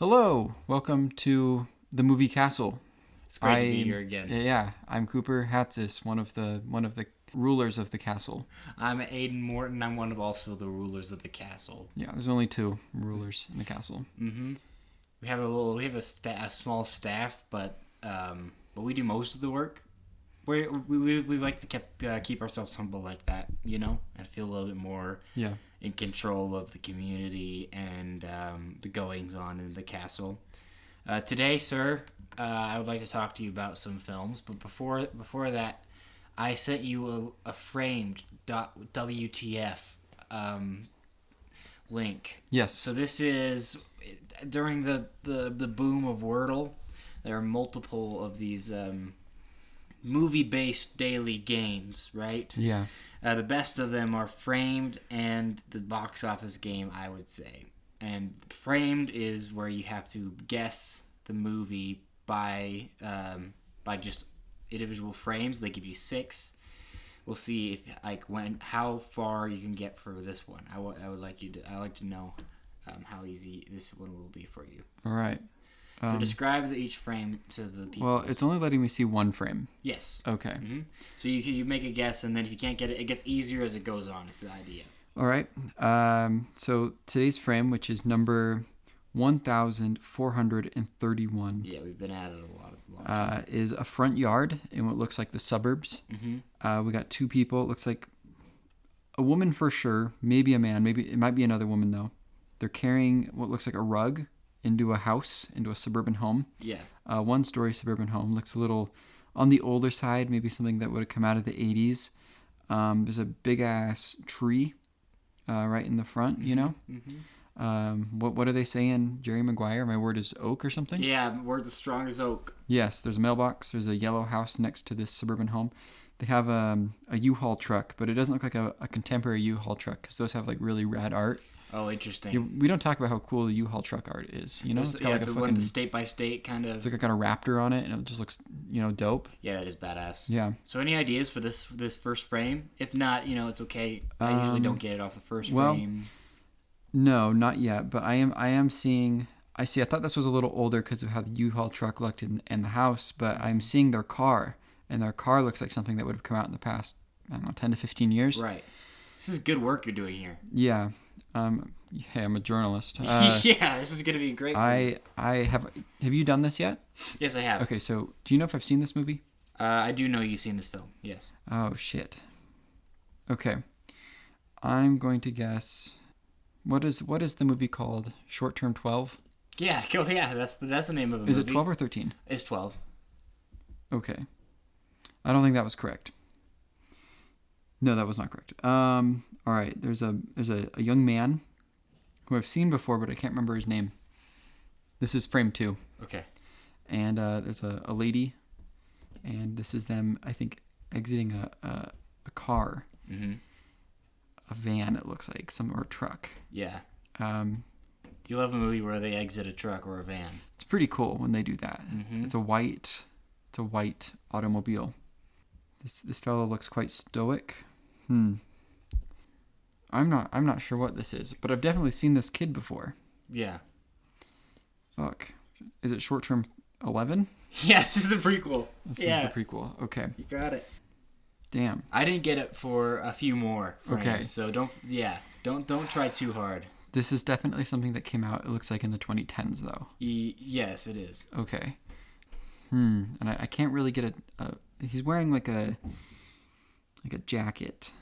Hello, welcome to the movie Castle. It's great to be here again. Yeah, I'm Cooper Hatsis, one of the rulers of the castle. I'm Aiden Morton. I'm one of also the rulers of the castle. Yeah, there's only two rulers in the castle. Mm-hmm. We have a small staff, but we do most of the work. We like to keep ourselves humble like that, and feel a little bit more in control of the community and the goings on in the castle. Today, sir, I would like to talk to you about some films, but before that, I sent you a framed WTF link. Yes. So this is during the boom of Wordle. There are multiple of these movie-based daily games, right? Yeah. The best of them are Framed and the box office game, I would say. And Framed is where you have to guess the movie by just individual frames. They give you 6. We'll see if how far you can get for this one. I like to know how easy this one will be for you. All right. So describe each frame to the people. Well, it's only letting me see one frame. Yes. Okay. Mm-hmm. So you make a guess, and then if you can't get it, it gets easier as it goes on. Is the idea. All right. So today's frame, which is number 1431. Yeah, we've been at it a lot. Is a front yard in what looks like the suburbs. Mm-hmm. We got 2 people. It looks like a woman for sure, maybe a man. Maybe it might be another woman though. They're carrying what looks like a rug into a house, into a suburban home. Yeah. 1-story suburban home. Looks a little on the older side, maybe something that would have come out of the 80s. There's a big ass tree right in the front, Mm-hmm. What are they saying? Jerry Maguire, my word is oak or something? Yeah, word's as strong as oak. Yes, there's a mailbox. There's a yellow house next to this suburban home. They have a U-Haul truck, but it doesn't look like a contemporary U-Haul truck because those have like really rad art. Oh, interesting. We don't talk about how cool the U-Haul truck art is. It's got like a fucking state by state kind of. It's like got a raptor on it, and it just looks dope. Yeah, it is badass. Yeah. So, any ideas for this first frame? If not, it's okay. I usually don't get it off the first frame. No, not yet. But I am seeing. I thought this was a little older because of how the U-Haul truck looked in the house, but I'm seeing their car, and their car looks like something that would have come out in the past, I don't know, 10 to 15 years. Right. This is good work you're doing here. Yeah. Hey, I'm a journalist. Yeah, this is gonna be great. I have. Have you done this yet? Yes, I have. Okay, so do you know if I've seen this movie? I do know you've seen this film. Yes. Oh shit. Okay, I'm going to guess. What is the movie called? Short Term 12. Yeah, go. Yeah, that's the name of the movie. Is it 12 or 13? It's 12. Okay. I don't think that was correct. No, that was not correct. All right. There's a young man who I've seen before, but I can't remember his name. This is frame 2. Okay. And there's a lady, and this is them, I think, exiting a car. Mm-hmm. A van, it looks like, or a truck. Yeah. You love a movie where they exit a truck or a van. It's pretty cool when they do that. Mm-hmm. It's a white automobile. This fellow looks quite stoic. I'm not sure what this is, but I've definitely seen this kid before. Yeah. Fuck. Is it Short Term 11? Yeah, this is the prequel. This is the prequel. Okay. You got it. Damn. I didn't get it for a few more frames, okay. So don't try too hard. This is definitely something that came out, it looks like, in the 2010s, though. Yes, it is. Okay. And I can't really get he's wearing like a jacket.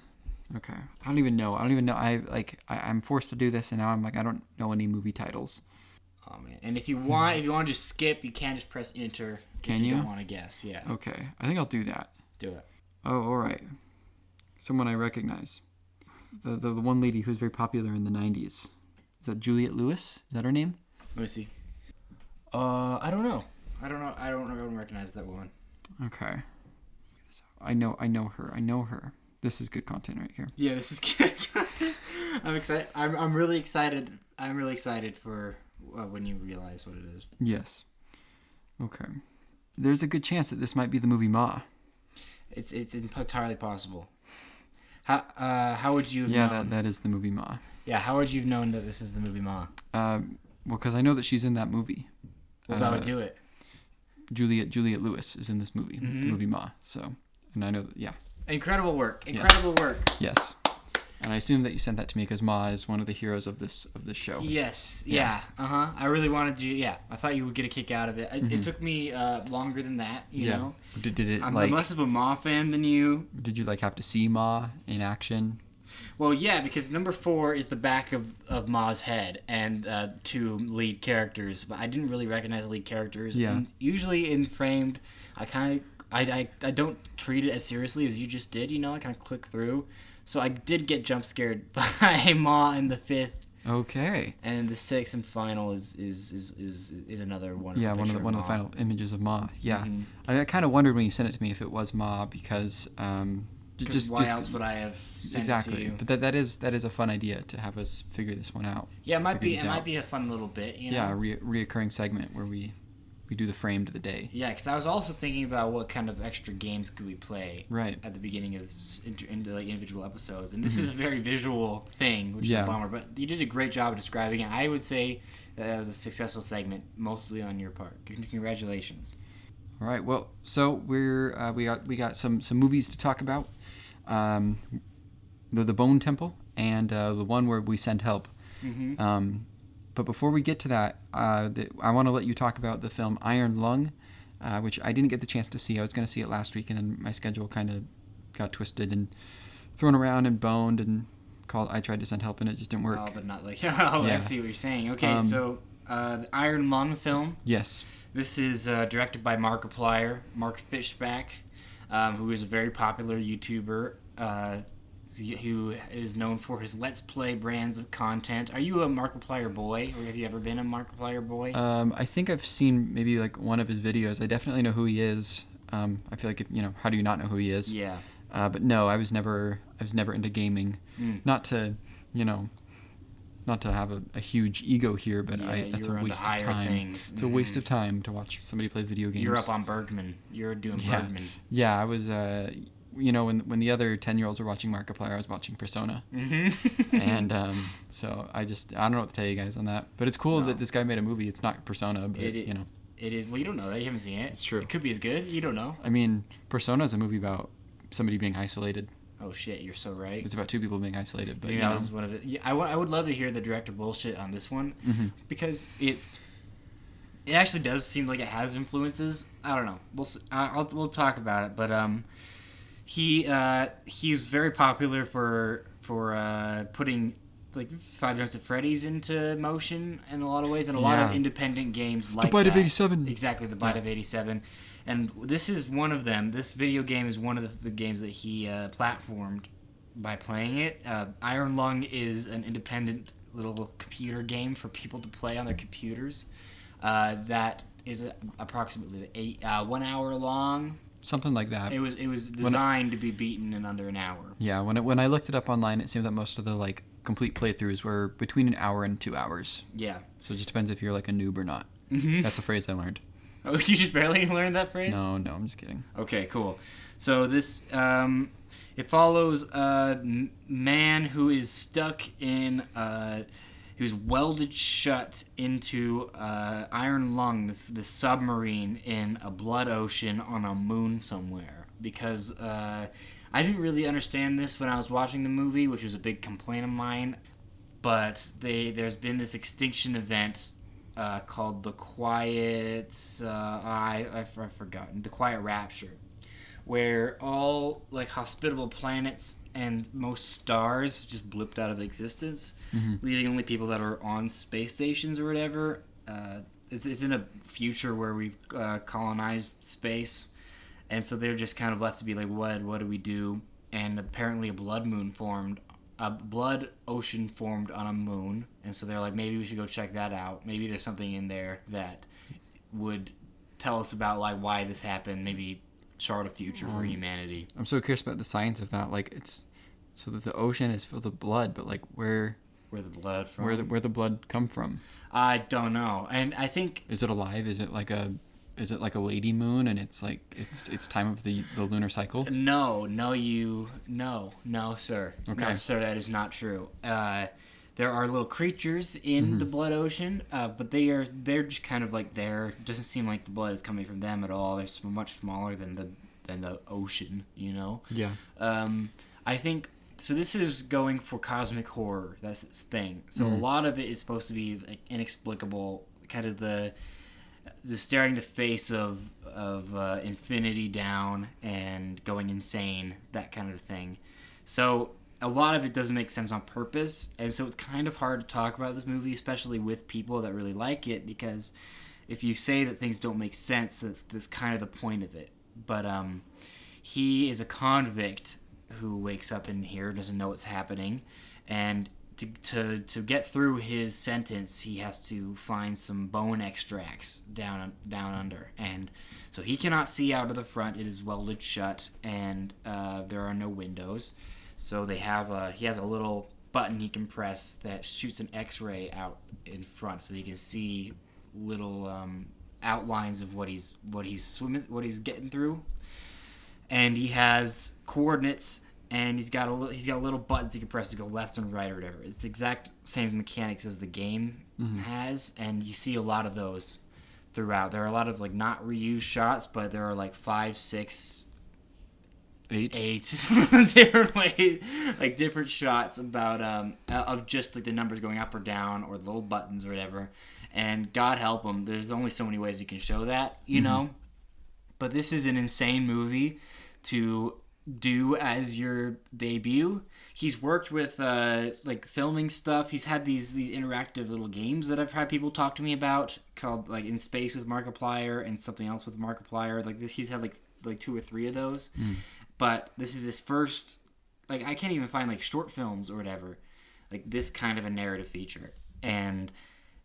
Okay. I don't even know. I'm forced to do this, and now I'm like, I don't know any movie titles. Oh man! And if you want to just skip, you can just press enter. Can you? Don't want to guess? Yeah. Okay. I think I'll do that. Do it. Oh, all right. Someone I recognize. The one lady who's very popular in the 90s. Is that Juliette Lewis? Is that her name? Let me see. I don't know. I don't recognize that woman. Okay. I know her. This is good content right here. Yeah, this is good content. I'm excited. I'm really excited. I'm really excited for when you realize what it is. Yes. Okay. There's a good chance that this might be the movie Ma. It's entirely possible. How would you have known? Yeah, that is the movie Ma. Yeah, how would you have known that this is the movie Ma? Well, because I know that she's in that movie. Well, that would do it. Juliet Lewis is in this movie, the movie Ma. So, and I know that, yeah. Incredible work. Incredible work. Yes. And I assume that you sent that to me because Ma is one of the heroes of this show. Yes. Yeah. I really wanted to. Yeah. I thought you would get a kick out of it. It took me longer than that. You know. Did it I'm like? less of a Ma fan than you. Did you like have to see Ma in action? Well, yeah, because number 4 is the back of Ma's head and 2 lead characters, but I didn't really recognize lead characters. Yeah. And usually in Framed, I don't treat it as seriously as you just did. You know, I kind of click through. So I did get jump scared by Ma in the 5th. Okay. And the 6th and final is another one. Yeah, one of the final images of Ma. Yeah, I kind of wondered when you sent it to me if it was Ma because why else would I have sent it to you? But that is a fun idea to have us figure this one out. Yeah, it might be a fun little bit. You know? Yeah, a reoccurring segment where we do the Framed of the day. Yeah, because I was also thinking about what kind of extra games could we play at the beginning of individual episodes. And this is a very visual thing, which is a bummer. But you did a great job of describing it. I would say that was a successful segment, mostly on your part. Congratulations. All right. Well, so we got some movies to talk about. The Bone Temple and the one where we send help. But before we get to that, I want to let you talk about the film Iron Lung, which I didn't get the chance to see. I was going to see it last week, and then my schedule kind of got twisted and thrown around and boned, and I tried to send help, and it just didn't work. Oh, but not like... I see what you're saying. Okay, so the Iron Lung film. Yes. This is directed by Markiplier, Mark Fishback, who is a very popular YouTuber who is known for his Let's Play brands of content. Are you a Markiplier boy, or have you ever been a Markiplier boy? I think I've seen maybe like one of his videos. I definitely know who he is. I feel like how do you not know who he is? Yeah. But no, I was never into gaming. Not to have a huge ego here, but that's a waste of time. Things. It's a waste of time to watch somebody play video games. You're up on Bergman. You're doing Bergman. Yeah, I was. When the other 10-year-olds were watching Markiplier, I was watching Persona. And so I don't know what to tell you guys on that. But it's cool that this guy made a movie. It's not Persona, but It is. Well, you don't know that. You haven't seen it. It's true. It could be as good. You don't know. I mean, Persona is a movie about somebody being isolated. Oh shit, you're so right. It's about 2 people being isolated, but that was one of it. Yeah, I would love to hear the director bullshit on this one because it actually does seem like it has influences. I don't know. We'll talk about it, but he's very popular for putting like Five Nights at Freddy's into motion in a lot of ways, and a lot of independent games like The Bite of 87. Exactly, The Bite of 87. And this is one of them. This video game is one of the games that he platformed by playing it. Iron Lung is an independent little computer game for people to play on their computers. That is approximately 1 hour long. Something like that. It was designed to be beaten in under an hour. Yeah, when I looked it up online, it seemed that most of the complete playthroughs were between an hour and 2 hours. Yeah. So it just depends if you're like a noob or not. That's a phrase I learned. Oh, you just barely learned that phrase? No, I'm just kidding. Okay, cool. So this it follows a man who is stuck in who's welded shut into Iron Lung, this submarine in a blood ocean on a moon somewhere. Because I didn't really understand this when I was watching the movie, which was a big complaint of mine. But there's been this extinction event called the Quiet... I've forgotten. The Quiet Rapture. Where all hospitable planets and most stars just blipped out of existence, leaving only people that are on space stations or whatever. It's in a future where we've colonized space, and so they're just kind of left to be like, what do we do? And apparently a blood ocean formed on a moon, and so they're like, maybe we should go check that out. Maybe there's something in there that would tell us about why this happened. Maybe chart a future for humanity. I'm so curious about the science of that. It's so that the ocean is filled with blood, but where the blood from? Where the blood come from? I don't know. And I think, is it alive? Is it like a lady moon, and it's time of the lunar cycle? No, sir. Okay. No, sir, that is not true. there are little creatures in the blood ocean, but they're just kind of like there. It doesn't seem like the blood is coming from them at all. They're much smaller than the ocean, you know. Yeah. I think so. This is going for cosmic horror. That's its thing. So a lot of it is supposed to be like inexplicable, kind of the staring the face of infinity down and going insane, that kind of thing. So a lot of it doesn't make sense on purpose, and so it's kind of hard to talk about this movie, especially with people that really like it, because if you say that things don't make sense, that's kind of the point of it. But he is a convict who wakes up in here, doesn't know what's happening, and to get through his sentence, he has to find some bone extracts down under, and so he cannot see out of the front. It is welded shut, and there are no windows. So he has a little button he can press that shoots an X-ray out in front, so he can see little outlines of what he's getting through, and he has coordinates. And he's got little buttons he can press to go left and right or whatever. It's the exact same mechanics as the game has, and you see a lot of those throughout. There are a lot of like not reused shots, but there are like 5, 6, 8 different ways, like different shots about of just like the numbers going up or down or the little buttons or whatever. And God help him, there's only so many ways you can show that, you know. But this is an insane movie to do as your debut. He's worked with like filming stuff. He's had these interactive little games that I've had people talk to me about, called like In Space with Markiplier and something else with Markiplier. Like this, he's had like 2 or 3 of those. But this is his first. Like I can't even find like short films or whatever, like this kind of a narrative feature. And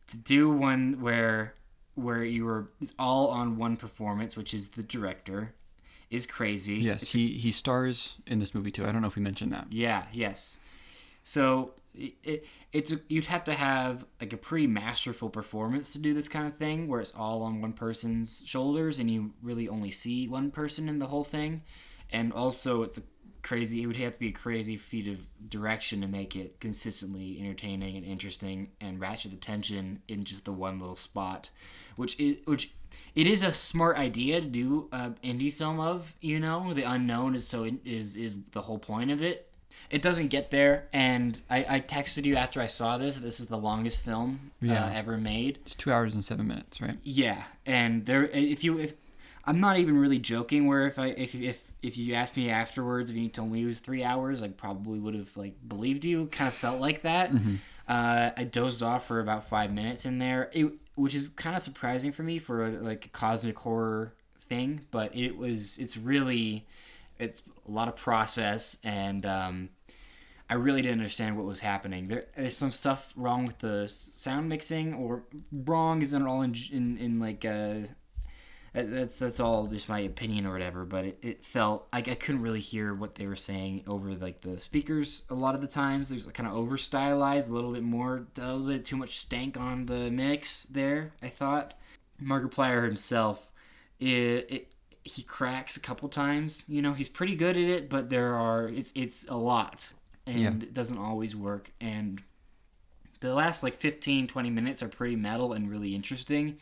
to do one where it's all on one performance, which is the director, is crazy. Yes, he stars in this movie too. I don't know if we mentioned that. Yeah, yes. So you'd have to have like a pretty masterful performance to do this kind of thing, where it's all on one person's shoulders and you really only see one person in the whole thing. And also it would have to be a crazy feat of direction to make it consistently entertaining and interesting and ratchet the tension in just the one little spot, which it is a smart idea to do an indie film of, you know. The unknown is the whole point of it. It doesn't get there, and I texted you after I saw this. This is the longest film ever made. It's 2 hours and 7 minutes, right? Yeah, and if I'm not even really joking. Where if you asked me afterwards, if you told me it was 3 hours, I probably would have like believed you. Kind of felt like that. I dozed off for about 5 minutes in there, which is kind of surprising for me for a cosmic horror thing. But it's a lot of process, and I really didn't understand what was happening. There's some stuff wrong with the sound mixing, or wrong isn't all in like that's all just my opinion or whatever. But it felt like I couldn't really hear what they were saying over like the speakers a lot of the times. There's kind of over stylized, a little bit too much stank on the mix there, I thought. Markiplier himself, he cracks a couple times. You know, he's pretty good at it, but it's a lot, and it doesn't always work. And the last like 15-20 minutes are pretty metal and really interesting,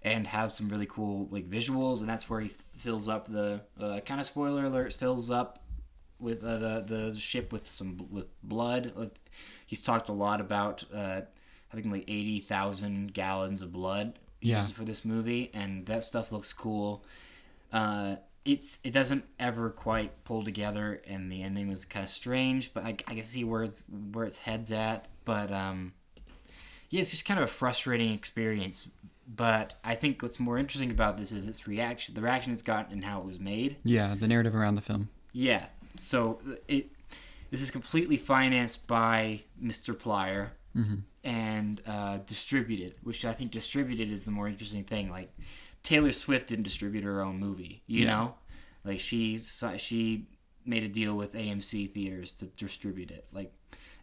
and have some really cool like visuals. And that's where he fills up the kind of spoiler alert, fills up with the ship with blood. He's talked a lot about having like 80,000 gallons of blood used for this movie, and that stuff looks cool. It doesn't ever quite pull together, and the ending was kind of strange, but I can see where its head's at. But it's just kind of a frustrating experience. But I think what's more interesting about this is the reaction it's gotten, and how it was made. Yeah, the narrative around the film. Yeah, so this is completely financed by Mr. Plier and distributed, which I think distributed is the more interesting thing. Like, Taylor Swift didn't distribute her own movie, you know? Like, she made a deal with AMC theaters to distribute it. Like,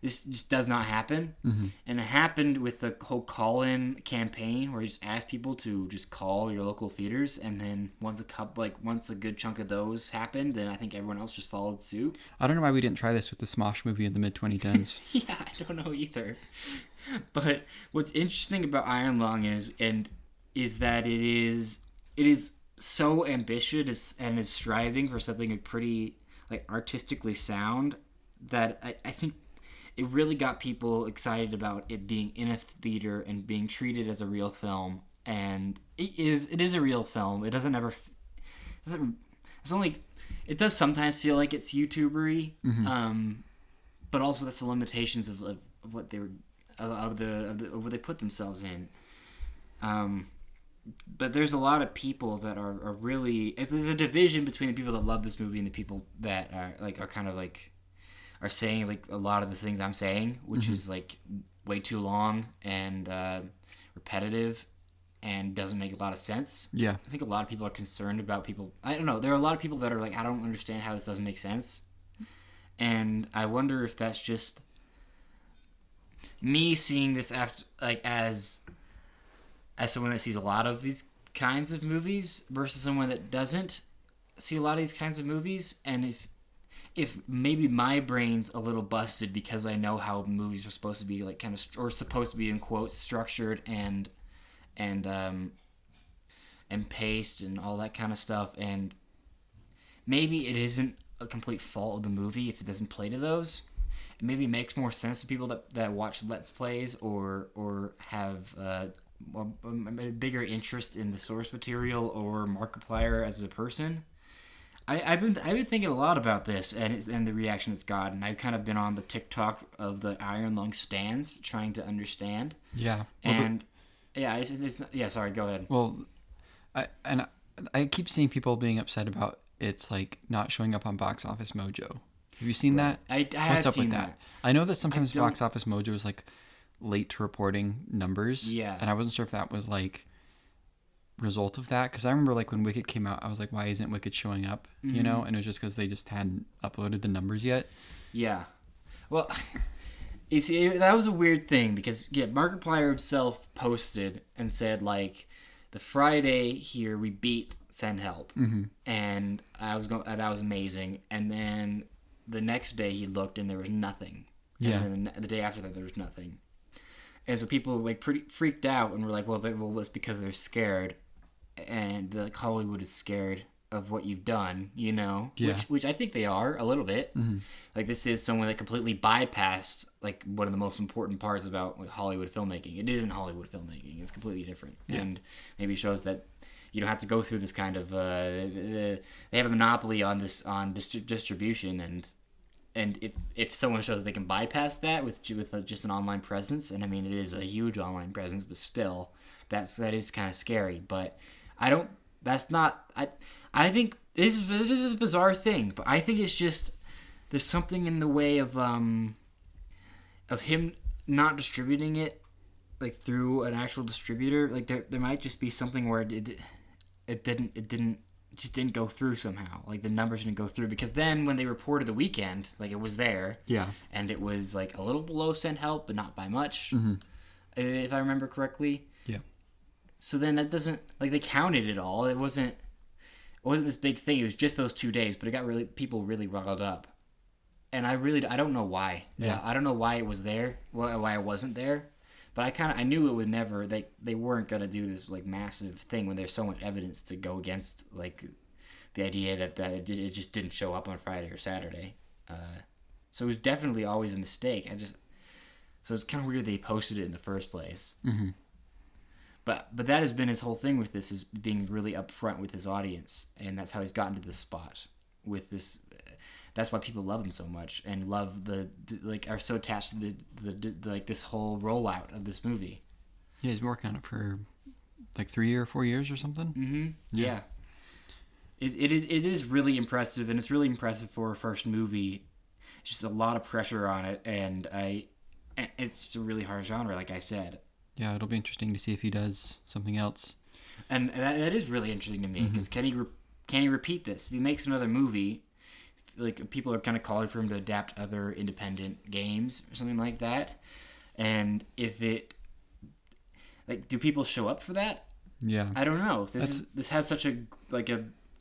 this just does not happen. Mm-hmm. And it happened with the whole call-in campaign where you just ask people to just call your local theaters, and then once a good chunk of those happened, then I think everyone else just followed suit. I don't know why we didn't try this with the Smosh movie in the mid-2010s. Yeah, I don't know either. But what's interesting about Iron Lung is that it is so ambitious and is striving for something like pretty like artistically sound that I think it really got people excited about it being in a theater and being treated as a real film. And it is a real film. It doesn't it does sometimes feel like it's YouTubery, but also that's the limitations of what they were of what they put themselves in. But there's a lot of people that are really there's a division between the people that love this movie and the people that are saying like a lot of the things I'm saying, which is like way too long and repetitive and doesn't make a lot of sense. Yeah. I think a lot of people are concerned about people. I don't know. There are a lot of people that are like, I don't understand how this doesn't make sense. And I wonder if that's just me seeing this as someone that sees a lot of these kinds of movies versus someone that doesn't see a lot of these kinds of movies. And if maybe my brain's a little busted because I know how movies are supposed to be like kind of, or supposed to be in quotes, structured and paced and all that kind of stuff, and maybe it isn't a complete fault of the movie if it doesn't play to those. It maybe makes more sense to people that watch Let's Plays or have a bigger interest in the source material or Markiplier as a person. I've been thinking a lot about this and the reaction it's gotten. I've kind of been on the TikTok of the Iron Lung stands trying to understand. Yeah. Well, it's sorry, go ahead. Well, I keep seeing people being upset about it's like not showing up on Box Office Mojo. Have you seen that? What's up with that? I know that sometimes Box Office Mojo is like late to reporting numbers. Yeah. And I wasn't sure if that was like result of that, because I remember like when Wicked came out, I was like, why isn't Wicked showing up? You know, and it was just because they just hadn't uploaded the numbers yet. Yeah. Well, you see, that was a weird thing because Markiplier himself posted and said like, the Friday here we beat Send Help, and that was amazing. And then the next day he looked and there was nothing. Yeah. And then the day after that there was nothing. And so people like pretty freaked out and were like, well, it's because they're scared, and like Hollywood is scared of what you've done, you know? Yeah. Which I think they are a little bit. Like this is someone that completely bypassed like one of the most important parts about like Hollywood filmmaking. It isn't Hollywood filmmaking. It's completely different. Yeah. And maybe shows that you don't have to go through this kind of they have a monopoly on distribution, and if someone shows that they can bypass that with just an online presence, and I mean it is a huge online presence, but still that is kind of scary. But I think this is a bizarre thing, but I think it's just there's something in the way of him not distributing it like through an actual distributor. Like there might just be something where it didn't go through somehow. Like the numbers didn't go through, because then when they reported the weekend, like it was there. Yeah. And it was like a little below Send Help, but not by much. If I remember correctly. Yeah. So then that doesn't, like, they counted it all. It wasn't this big thing. It was just those 2 days, but it got people really riled up. And I don't know why. Yeah. I don't know why it was there, why it wasn't there. But I knew it would never, they weren't going to do this like massive thing when there's so much evidence to go against like the idea that it just didn't show up on Friday or Saturday. So it was definitely always a mistake. So it's kind of weird they posted it in the first place. But that has been his whole thing with this, is being really upfront with his audience, and that's how he's gotten to this spot with this. That's why people love him so much and love are so attached to the like this whole rollout of this movie. Yeah, he's working on it for like 3 or 4 years or something. Yeah. It is really impressive, and it's really impressive for a first movie. It's just a lot of pressure on it, and it's just a really hard genre, like I said. Yeah, it'll be interesting to see if he does something else. And that is really interesting to me, because can he repeat this? If he makes another movie, like people are kind of calling for him to adapt other independent games or something like that. And if it, like, do people show up for that? Yeah. I don't know. This has such a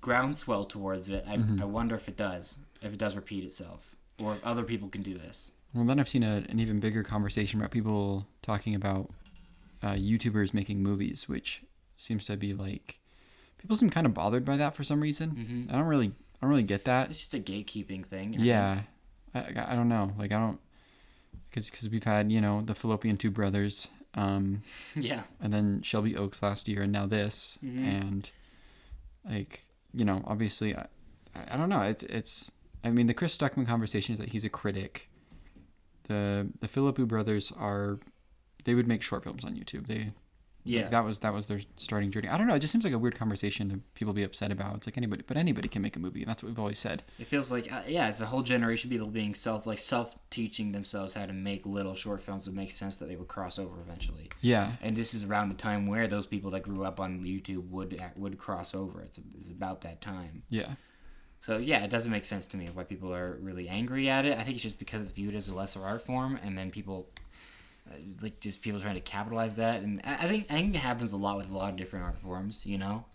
groundswell towards it. I wonder if it does repeat itself, or if other people can do this. Well, then I've seen an even bigger conversation about people talking about YouTubers making movies, which seems to be like people seem kind of bothered by that for some reason. I don't really get that. It's just a gatekeeping thing. Yeah, I don't know. Like I don't because we've had the Fallopian Tube Brothers, yeah, and then Shelby Oaks last year, and now this, and like obviously I don't know. It's I mean the Chris Stuckman conversation is that he's a critic. The Philippou brothers they would make short films on YouTube. Like that was their starting journey. I don't know. It just seems like a weird conversation to people be upset about. It's like anybody can make a movie, and that's what we've always said. It feels like it's a whole generation of people being self-teaching themselves how to make little short films that make sense that they would cross over eventually. Yeah. And this is around the time where those people that grew up on YouTube would cross over. It's about that time. Yeah. So yeah, it doesn't make sense to me why people are really angry at it. I think it's just because it's viewed as a lesser art form, and then people. Just people trying to capitalize that, and I think it happens a lot with a lot of different art forms.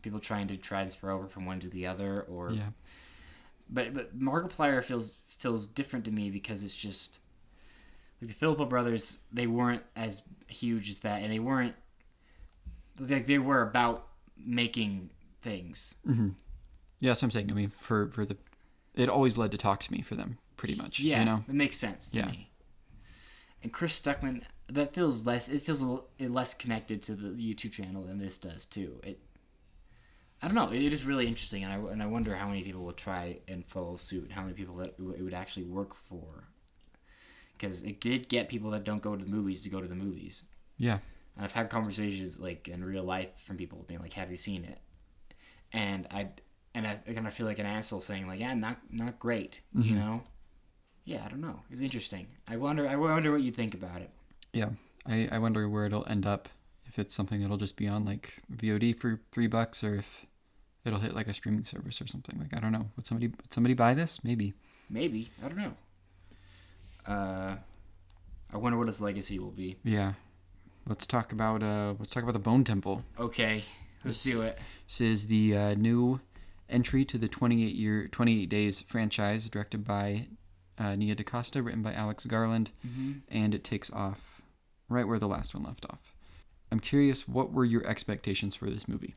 People trying to transfer over from one to the other, or yeah. But Markiplier feels different to me because it's just like the Philippou brothers. They weren't as huge as that, and they weren't like they were about making things. Mm-hmm. Yeah, that's what I'm saying. I mean, for it always led to Talk to Me for them, pretty much. Yeah, it makes sense to me. And Chris Stuckman, that feels less. It feels a little less connected to the YouTube channel than this does too. I don't know. It is really interesting, and I wonder how many people will try and follow suit. How many people that it would actually work for? Because it did get people that don't go to the movies to go to the movies. Yeah. And I've had conversations like in real life from people being like, "Have you seen it?" And I kind of feel like an asshole saying like, "Yeah, not great," Yeah, I don't know. It's interesting. I wonder what you think about it. Yeah, I wonder where it'll end up. If it's something that'll just be on like VOD for $3, or if it'll hit like a streaming service or something. Like I don't know. Would somebody buy this? Maybe. Maybe. I don't know. I wonder what its legacy will be. Yeah. Let's talk about the Bone Temple. Okay, let's do it. This is the new entry to the 28 Days franchise, directed by Nia DaCosta, written by Alex Garland, and it takes off right where the last one left off. I'm curious, what were your expectations for this movie?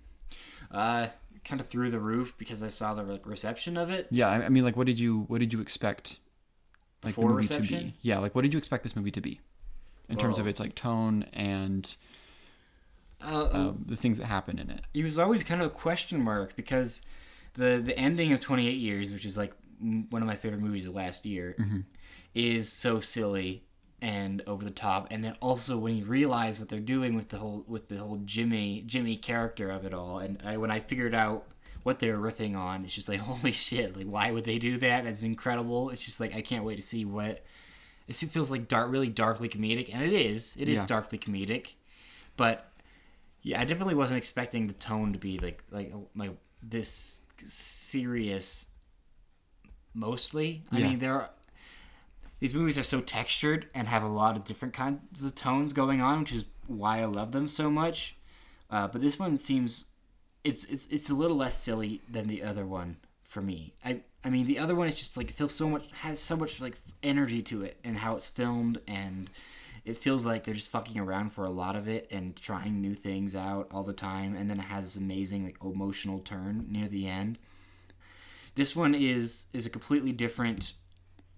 Kind of through the roof because I saw the reception of it. Yeah, I mean, like, what did you expect, like, the movie reception? to be? Yeah, like, what did you expect this movie to be, in terms of its like tone and the things that happen in it? It was always kind of a question mark because the ending of 28 Years, which is like one of my favorite movies of last year, is so silly and over the top, and then also when you realize what they're doing with the whole Jimmy character of it all, and when I figured out what they were riffing on, it's just like, holy shit, like why would they do that? That's incredible. It's just like I can't wait to see what it feels like. Really darkly comedic, and it is darkly comedic, but yeah, I definitely wasn't expecting the tone to be like this serious. Mostly, I mean, these movies are so textured and have a lot of different kinds of tones going on, which is why I love them so much. But this one seems it's a little less silly than the other one for me. I mean, the other one is just like it has so much like energy to it, and how it's filmed, and it feels like they're just fucking around for a lot of it and trying new things out all the time, and then it has this amazing like emotional turn near the end. This one is a completely different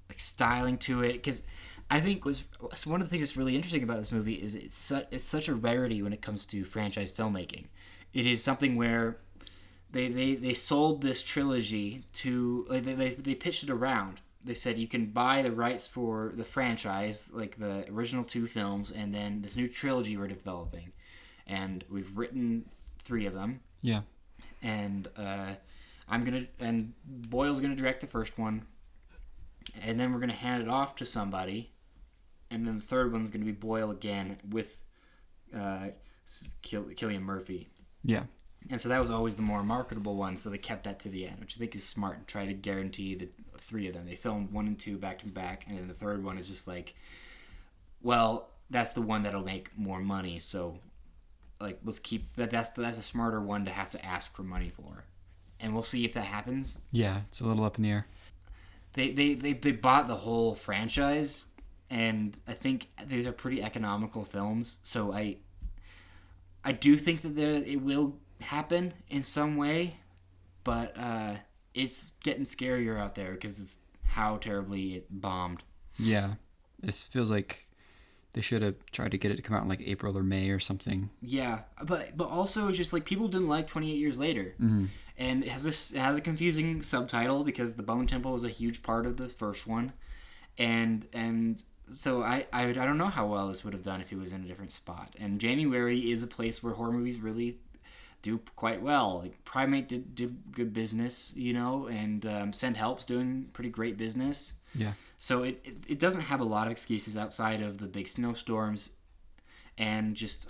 like styling to it, because I think was one of the things that's really interesting about this movie is it's such a rarity when it comes to franchise filmmaking. It is something where they sold this trilogy to like they pitched it around. They said you can buy the rights for the franchise, like the original 2 films, and then this new trilogy we're developing, and we've written 3 of them. Yeah, and Boyle's gonna direct the first one, and then we're gonna hand it off to somebody, and then the third one's gonna be Boyle again with Cillian Murphy. Yeah. And so that was always the more marketable one, so they kept that to the end, which I think is smart. Try to guarantee that 3 of them. They filmed 1 and 2 back to back, and then the third one is just like, well, that's the one that'll make more money. So, like, let's keep that. That's a smarter one to have to ask for money for, and we'll see if that happens. Yeah, it's a little up in the air. They bought the whole franchise, and I think these are pretty economical films. So I do think that it will happen in some way, but it's getting scarier out there because of how terribly it bombed. Yeah, this feels like they should have tried to get it to come out in like April or May or something. Yeah, but also it's just like people didn't like 28 Years Later. Mm-hmm. And it has a confusing subtitle because the Bone Temple was a huge part of the first one, and so I don't know how well this would have done if it was in a different spot. And January is a place where horror movies really do quite well. Like Primate did good business, and Send Help's doing pretty great business. Yeah. So it doesn't have a lot of excuses outside of the big snowstorms, and just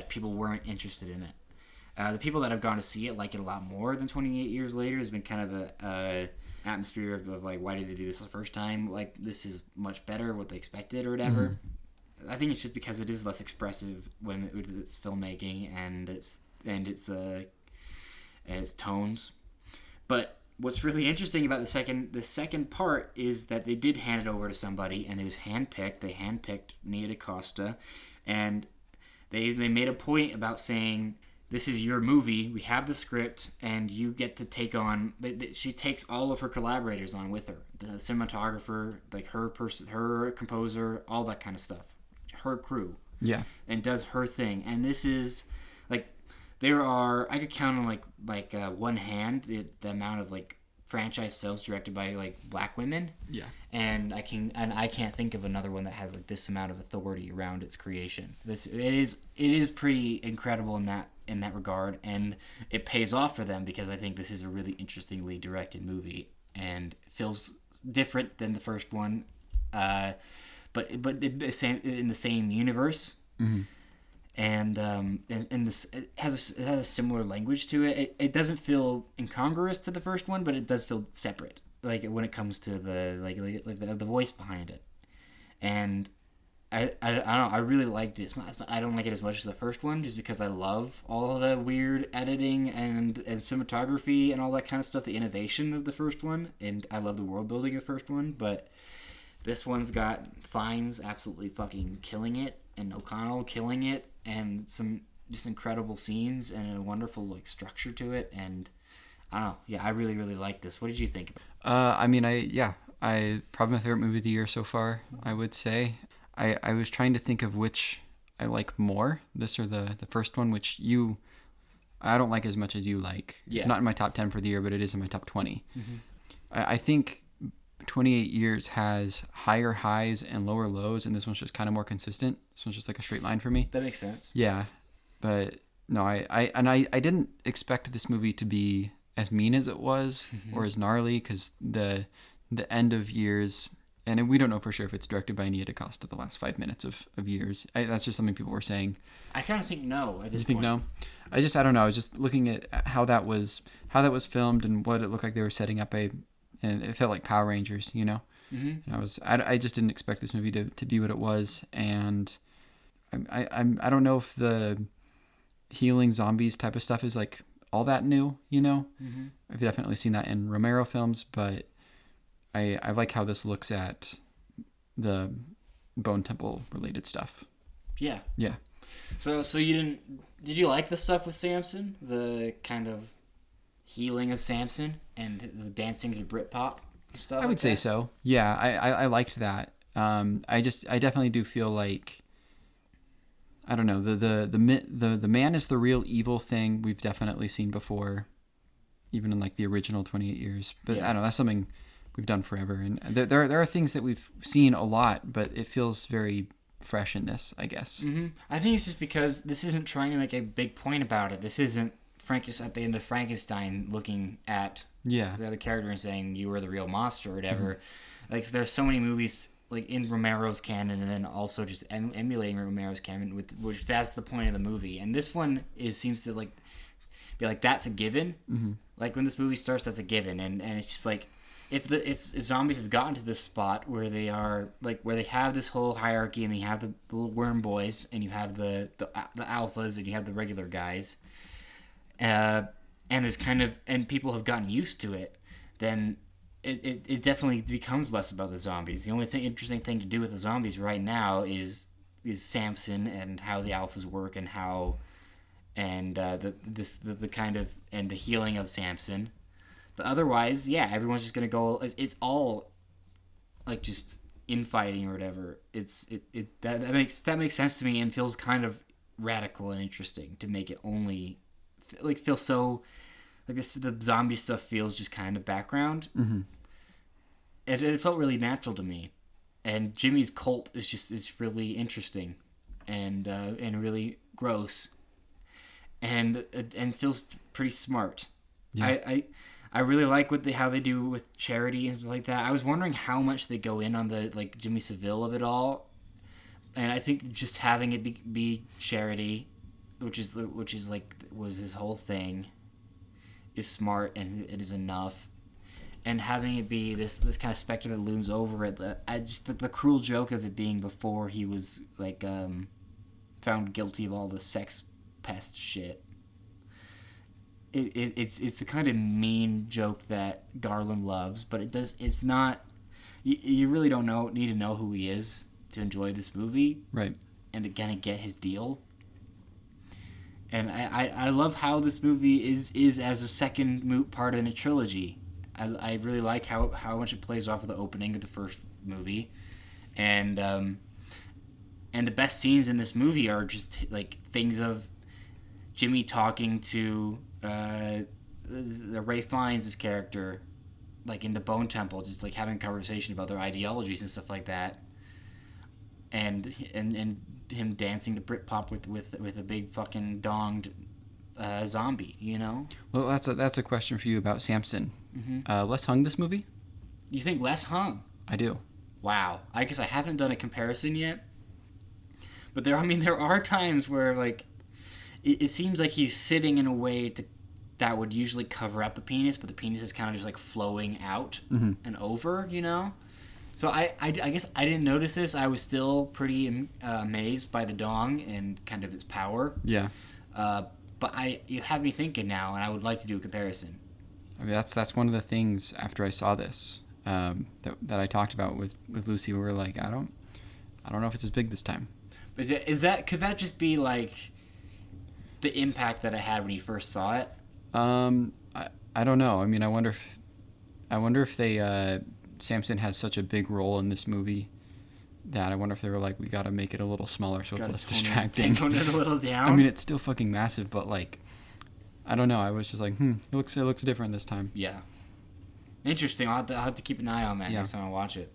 people weren't interested in it. The people that have gone to see it like it a lot more than 28 Years Later. Has been kind of a atmosphere of like, why did they do this the first time? Like, this is much better what they expected or whatever. Mm-hmm. I think it's just because it is less expressive when it's filmmaking and its tones. But what's really interesting about the second part is that they did hand it over to somebody, and it was handpicked. They handpicked Nia DaCosta, and they made a point about saying, this is your movie. We have the script, and you get to take on. She takes all of her collaborators on with her, the cinematographer, like her composer, all that kind of stuff, her crew. Yeah, and does her thing. And this is like I could count on like one hand the amount of like franchise films directed by like black women. Yeah, and I can't think of another one that has like this amount of authority around its creation. It is pretty incredible in that regard, and it pays off for them because I think this is a really interestingly directed movie and feels different than the first one, but in the same universe. Mm-hmm. And this it has a similar language to it. It doesn't feel incongruous to the first one, but it does feel separate. Like when it comes to the voice behind it, and I don't know. I really liked it. I don't like it as much as the first one, just because I love all of the weird editing and cinematography and all that kind of stuff. The innovation of the first one, and I love the world building of the first one. But this one's got Fiennes absolutely fucking killing it, and O'Connell killing it, and some just incredible scenes and a wonderful like structure to it. And I don't know. Yeah, I really really like this. What did you think? I probably my favorite movie of the year so far. I would say. I was trying to think of which I like more, this or the first one, which I don't like as much as you like. Yeah. It's not in my top 10 for the year, but it is in my top 20. Mm-hmm. I think 28 Years has higher highs and lower lows, and this one's just kind of more consistent. This one's just like a straight line for me. That makes sense. Yeah, but no, I didn't expect this movie to be as mean as it was, mm-hmm. or as gnarly, because the end of Years. And we don't know for sure if it's directed by Nia DaCosta, the last 5 minutes of Years. That's just something people were saying. I kind of think no at this point. You think no? I don't know. I was just looking at how that was filmed and what it looked like they were setting up and it felt like Power Rangers, Mm-hmm. And I just didn't expect this movie to be what it was. And I don't know if the healing zombies type of stuff is like all that new, Mm-hmm. I've definitely seen that in Romero films, but I like how this looks at the Bone Temple related stuff. Yeah. Yeah. So did you like the stuff with Samson? The kind of healing of Samson and the dancing to Britpop stuff? I would say so. Yeah, I liked that. I definitely do feel like, I don't know, the man is the real evil thing we've definitely seen before, even in like the original 28 Years. But yeah. I don't know, that's something we've done forever, and there are things that we've seen a lot, but it feels very fresh in this, I guess. Mm-hmm. I think it's just because this isn't trying to make a big point about it. This isn't at the end of Frankenstein looking at the other character and saying you were the real monster or whatever. Mm-hmm. Like there's so many movies like in Romero's canon, and then also just emulating Romero's canon, which that's the point of the movie. And this one seems to like be like that's a given. Mm-hmm. Like when this movie starts, that's a given, and it's just like. if zombies have gotten to this spot where they are like where they have this whole hierarchy and they have the little worm boys and you have the alphas and you have the regular guys, and there's and people have gotten used to it, then it definitely becomes less about the zombies. The only interesting thing to do with the zombies right now is Samson and how the alphas work and how the kind of and the healing of Samson. But otherwise, yeah, everyone's just gonna go. It's all like just infighting or whatever. That makes sense to me and feels kind of radical and interesting to make it only feel so like this. The zombie stuff feels just kind of background. Mm-hmm. It felt really natural to me, and Jimmy's cult is really interesting, and really gross, and feels pretty smart. Yeah. I really like how they do with charity and stuff like that. I was wondering how much they go in on the like Jimmy Savile of it all, and I think just having it be charity, which was his whole thing, is smart and it is enough, and having it be this kind of specter that looms over it. The cruel joke of it being before he was like found guilty of all the sex pest shit. It's the kind of mean joke that Garland loves, but it's not. You really don't need to know who he is to enjoy this movie, right? And to kind of get his deal. And I love how this movie is as a second part in a trilogy. I really like how much it plays off of the opening of the first movie, and the best scenes in this movie are just like things of Jimmy talking to Ray Fiennes' character, like in the Bone Temple, just like having a conversation about their ideologies and stuff like that, and him dancing to Britpop with a big fucking donged zombie, you know. Well, that's a question for you about Samson. Mm-hmm. Less hung this movie? You think less hung? I do. Wow. I guess I haven't done a comparison yet, but there are times where like. It seems like he's sitting in a way that would usually cover up the penis, but the penis is kind of just like flowing out and over, you know? So I guess I didn't notice this. I was still pretty amazed by the dong and kind of its power. Yeah. But you have me thinking now, and I would like to do a comparison. I mean, that's one of the things after I saw this that I talked about with Lucy. We were like, I don't know if it's as big this time. But could that just be like the impact that it had when you first saw it? I don't know. I mean, I wonder if they Samson has such a big role in this movie that I wonder if they were like, we got to make it a little smaller so it's less distracting. Tone it a little down. I mean, it's still fucking massive, but like, I don't know. I was just like, it looks different this time. Yeah. Interesting. I'll have to keep an eye on that next time I watch it.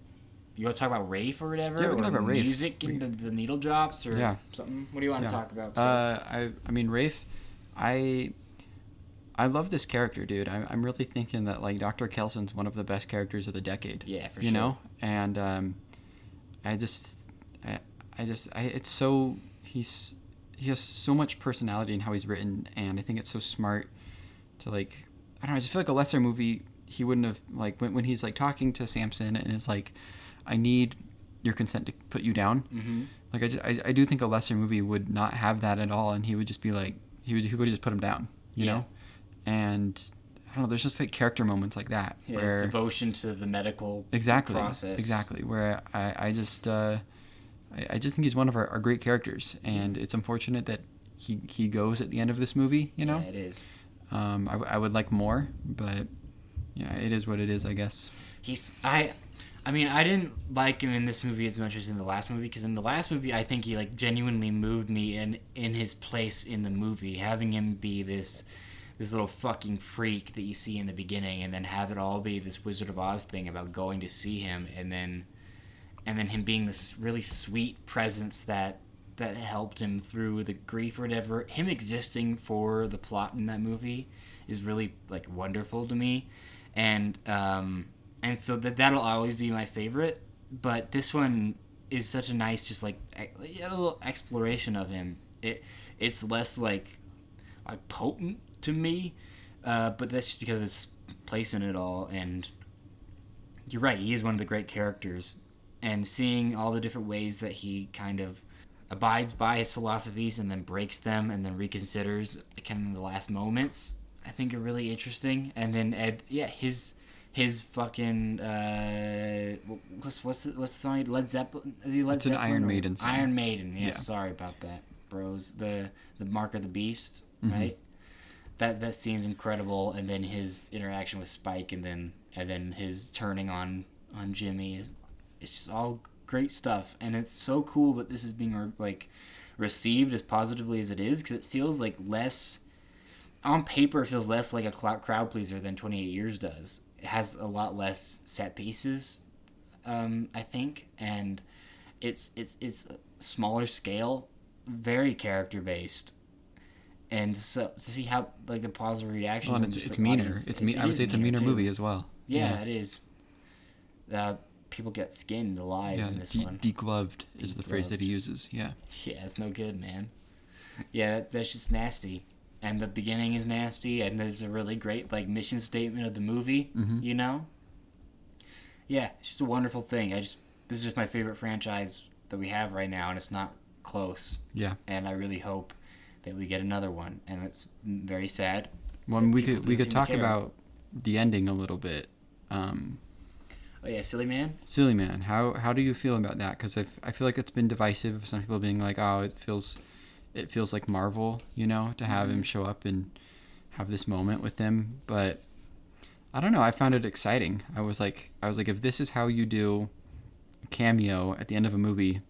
You want to talk about Rafe or whatever? Yeah, we can talk about Rafe. Music and the needle drops or something? What do you want to talk about? I mean, Rafe, I love this character, dude. I'm really thinking that like Dr. Kelson's one of the best characters of the decade. Yeah, for sure. You know? And he has so much personality in how he's written, and I think it's so smart to like, I don't know, I just feel like a lesser movie he wouldn't have like when he's like talking to Samson and it's like, I need your consent to put you down. Mm-hmm. Like I do think a lesser movie would not have that at all, and he would just be like he would just put him down, you know. And I don't know. There's just like character moments like that where his devotion to the medical process. Exactly. Where I just think he's one of our great characters, and it's unfortunate that he goes at the end of this movie. You know. Yeah, it is. I would like more, but yeah, it is what it is, I guess. I mean, I didn't like him in this movie as much as in the last movie, because in the last movie, I think he like genuinely moved me in his place in the movie, having him be this little fucking freak that you see in the beginning, and then have it all be this Wizard of Oz thing about going to see him, and then him being this really sweet presence that helped him through the grief or whatever. Him existing for the plot in that movie is really like wonderful to me, and so that'll always be my favorite. But this one is such a nice, just like a little exploration of him. It's less like potent to me, but that's just because of his place in it all. And you're right. He is one of the great characters, and seeing all the different ways that he kind of abides by his philosophies and then breaks them and then reconsiders kind of in the last moments, I think are really interesting. And then his fucking what's the song? Led Zeppelin. It's an Iron Maiden song. Iron Maiden. Yeah, Yeah. sorry about that, bros. The Mark of the Beast, right? That scene's incredible, and then his interaction with Spike, and then his turning on Jimmy. It's just all great stuff, and it's so cool that this is being received as positively as it is, because it feels like less on paper. It feels less like a crowd pleaser than 28 Years does. It has a lot less set pieces, I think, and it's smaller scale, very character based. And so to see how the positive reaction. Well, and it's meaner. I would say it's a meaner movie as well. Yeah, it is. People get skinned alive in this one. Degloved is the phrase that he uses. Yeah. Yeah, it's no good, man. Yeah, that's just nasty. And the beginning is nasty, and there's a really great mission statement of the movie. You know. Yeah, it's just a wonderful thing. This is just my favorite franchise that we have right now, and it's not close. Yeah. And I really hope that we get another one, and it's very sad. Well, we could talk about the ending a little bit. Oh yeah, Silly Man. Silly Man. How do you feel about that? Because I feel like it's been divisive. Some people being like, oh, it feels like Marvel, to have him show up and have this moment with him. But I don't know. I found it exciting. I was like, if this is how you do a cameo at the end of a movie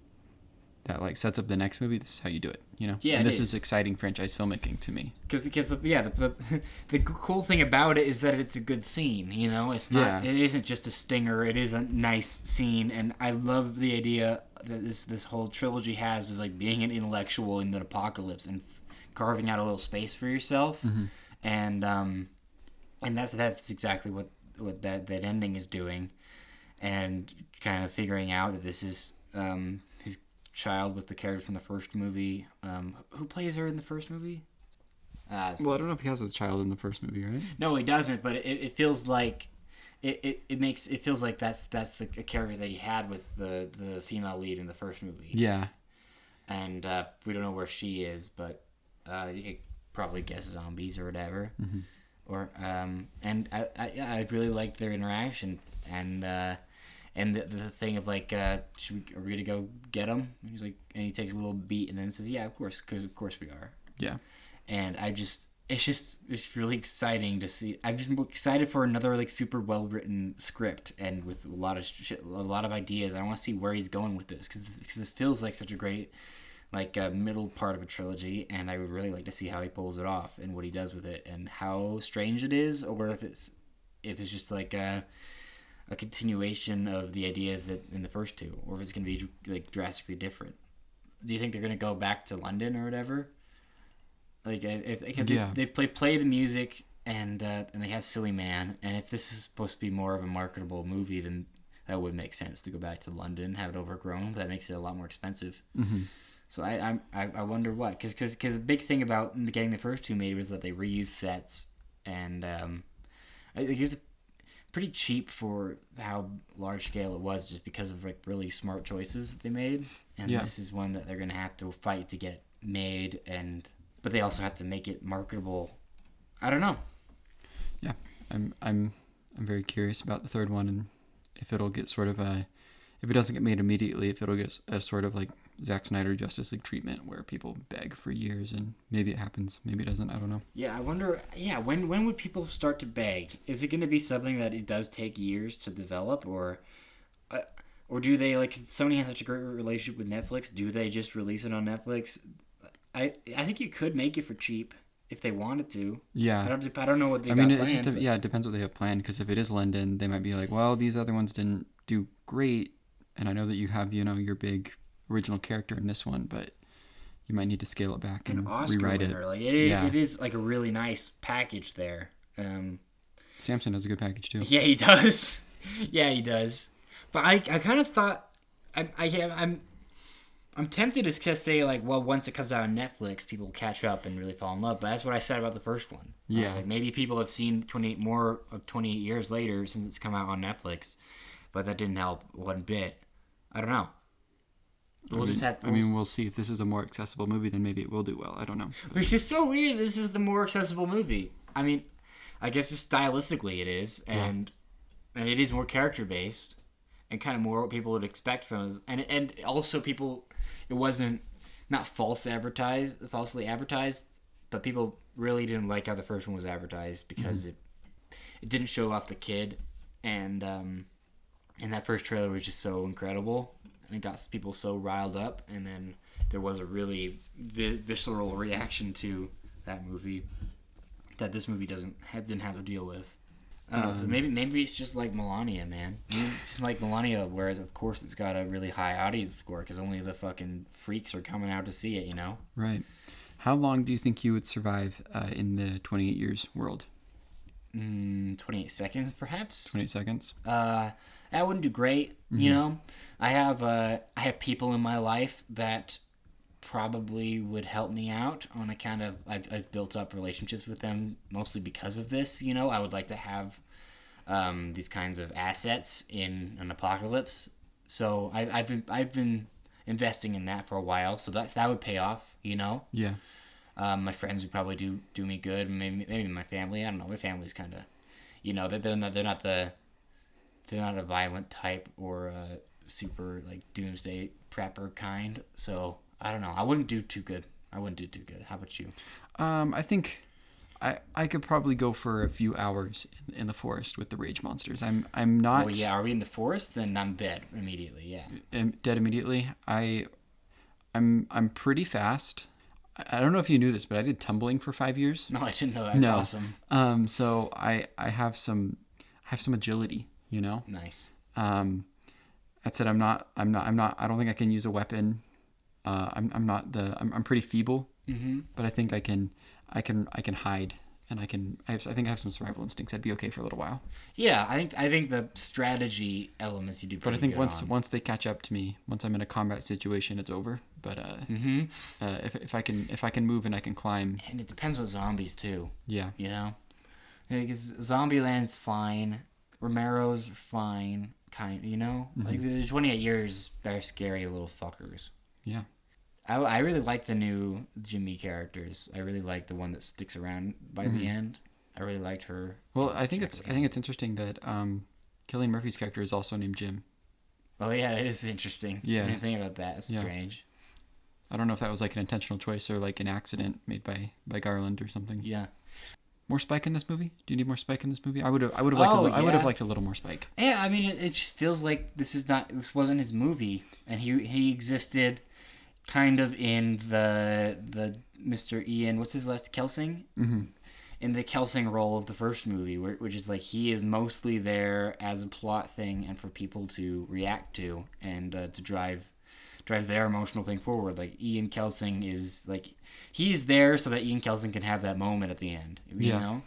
that sets up the next movie, this is how you do it, Yeah, and this is exciting franchise filmmaking to me. Because the cool thing about it is that it's a good scene, It's not. It isn't just a stinger. It is a nice scene, and I love the idea that this whole trilogy has of being an intellectual in the apocalypse and carving out a little space for yourself, and that's exactly what that ending is doing, and kind of figuring out that this is his child with the character from the first movie. Who plays her in the first movie? Well, I don't know if he has a child in the first movie, right? No, he doesn't. But it feels like it feels like that's the character that he had with the female lead in the first movie. Yeah. And we don't know where she is, but you could probably guess zombies or whatever. Or and I really like their interaction, and the thing of are we gonna go get him? He's like, and he takes a little beat and then says, "Yeah, of course, because of course we are." Yeah. And it's really exciting to see. I'm just excited for another super well written script and with a lot of ideas. I want to see where he's going with this because this feels like such a great middle part of a trilogy, and I would really like to see how he pulls it off and what he does with it and how strange it is, or if it's just a continuation of the ideas that in the first two, or if it's going to be drastically different. Do you think they're going to go back to London or whatever? They play the music and they have Silly Man, and if this is supposed to be more of a marketable movie, then that would make sense to go back to London, have it overgrown. But that makes it a lot more expensive. So I wonder what, because a big thing about getting the first two made was that they reused sets, and I think it was pretty cheap for how large scale it was, just because of really smart choices that they made. And this is one that they're gonna have to fight to get made, but they also have to make it marketable. I don't know. Yeah, I'm very curious about the third one, and if it'll get sort of if it doesn't get made immediately, if it'll get a sort of Zack Snyder Justice League treatment where people beg for years, and maybe it happens, maybe it doesn't. I don't know. Yeah, I wonder. Yeah, when would people start to beg? Is it going to be something that it does take years to develop, or do they Sony has such a great relationship with Netflix? Do they just release it on Netflix? I think you could make it for cheap if they wanted to. Yeah. I don't know what they. It depends what they have planned. Because if it is London, they might be like, well, these other ones didn't do great, and I know that you have your big original character in this one, but you might need to scale it back and rewrite winner. it. It is a really nice package there. Samson has a good package too. Yeah, he does. Yeah, he does. But I kind of thought I'm I'm tempted to say, like, well, once it comes out on Netflix, people will catch up and really fall in love. But that's what I said about the first one. Yeah. Like, maybe people have seen 28 years later since it's come out on Netflix, but that didn't help one bit. I don't know. We'll see. If this is a more accessible movie, then maybe it will do well. I don't know. Which is so weird. This is the more accessible movie. I mean, I guess just stylistically it is, and it is more character based, and kind of more what people would expect from us. And also people, it wasn't not falsely advertised, but people really didn't like how the first one was advertised because it didn't show off the kid, and that first trailer was just so incredible. And it got people so riled up, and then there was a really visceral reaction to that movie that this movie didn't have to deal with. So maybe it's just like Melania, man. Maybe it's just like Melania, whereas of course it's got a really high audience score because only the fucking freaks are coming out to see it, you know? Right. How long do you think you would survive in the 28 years world? 28 seconds, perhaps. 28 seconds. I wouldn't do great, you know. I have people in my life that probably would help me out on account of I've built up relationships with them mostly because of this. You know, I would like to have these kinds of assets in an apocalypse. So I've been investing in that for a while. So that would pay off. You know. Yeah. My friends would probably do me good. Maybe my family. I don't know. My family's kind of, you know, they're not a violent type or a super like doomsday prepper kind. So I don't know. I wouldn't do too good. How about you? I think I could probably go for a few hours in the forest with the rage monsters. I'm not. Oh yeah, are we in the forest? Then I'm dead immediately. Yeah. Dead immediately. I'm pretty fast. I don't know if you knew this, but I did tumbling for 5 years. No, I didn't know. That's awesome. So I have some agility. You know. Nice. That said, I'm not. I don't think I can use a weapon. I'm pretty feeble. Mm-hmm. But I think I can hide, and I think I have some survival instincts. I'd be okay for a little while. Yeah, I think the strategy elements you do. But I think once they catch up to me, once I'm in a combat situation, it's over. But if I can move and I can climb, and it depends on zombies too. Yeah. You know, because Zombieland's fine. Romero's fine, you know? Mm-hmm. Like, the 28 years, they're scary little fuckers. Yeah. I really like the new Jimmy characters. I really like the one that sticks around by the end. I really liked her. Well, I think it's interesting that Cillian Murphy's character is also named Jim. Oh, yeah, it is interesting. Yeah. I didn't think about that. It's strange. I don't know if that was like an intentional choice or like an accident made by Garland or something. Yeah. More Spike in this movie? Do you need more Spike in this movie? I would have liked a little more Spike. Yeah, I mean, it just feels like this wasn't his movie, and he existed kind of in the Mr. Ian, what's his last, Kelsing? Mm-hmm. In the Kelsing role of the first movie, which is like he is mostly there as a plot thing and for people to react to and to drive their emotional thing forward. Like Ian Kelsing is like he's there so that Ian Kelsing can have that moment at the end, you know,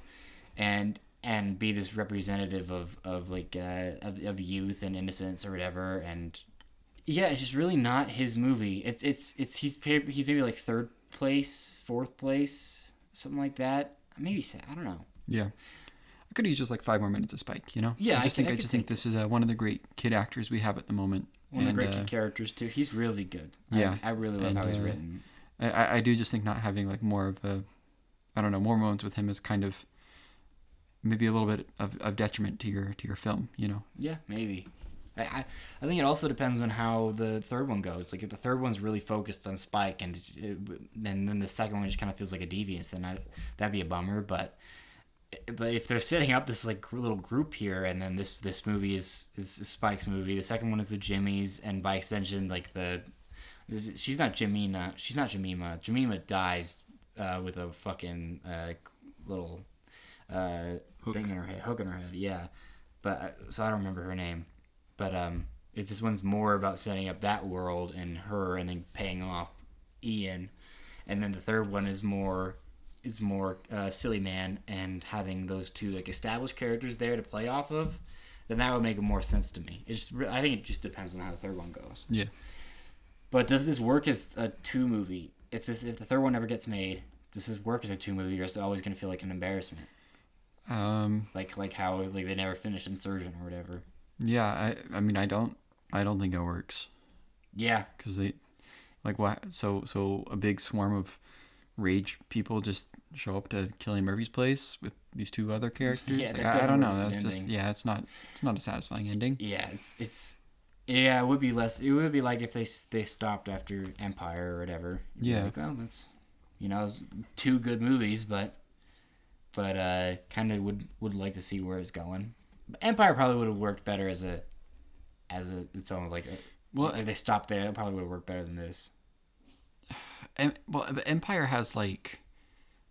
and be this representative of like of youth and innocence or whatever. And yeah, it's just really not his movie. He's maybe like third place, fourth place, something like that. Maybe I don't know. Yeah. I could use just like 5 more minutes of Spike, you know? Yeah, I just think this is one of the great kid actors we have at the moment. One of the great kid characters too. He's really good. Yeah. I really love how he's written. I do just think not having like more of more moments with him is kind of maybe a little bit of detriment to your film, you know? Yeah, maybe. I think it also depends on how the third one goes. Like if the third one's really focused on Spike and then the second one just kind of feels like a deviance, then that'd be a bummer. But if they're setting up this like little group here, and then this movie is Spike's movie, the second one is the Jimmys, and by extension like she's not Jemima. Jemima dies with a fucking little hook in her head. Yeah, but so I don't remember her name. But if this one's more about setting up that world and her, and then paying off Ian, and then the third one is more Silly Man and having those two like established characters there to play off of, then that would make more sense to me. I think it just depends on how the third one goes. Yeah. But does this work as a 2 movie? If the third one ever gets made, does this work as a 2 movie, or is it always going to feel like an embarrassment? Like how they never finished Insurgent or whatever. Yeah, I mean I don't think it works. Yeah, because they like what so a big swarm of rage people just show up to Cillian Murphy's place with these 2 other characters. Yeah, like, that I don't know. doesn't work That's as an just it's not a satisfying ending. Yeah, it would be less. It would be like if they stopped after Empire or whatever. Yeah. Like, well, that's it was 2 good movies, but kind of would like to see where it's going. Empire probably would have worked better as its own if they stopped there, it probably would have worked better than this. Empire has like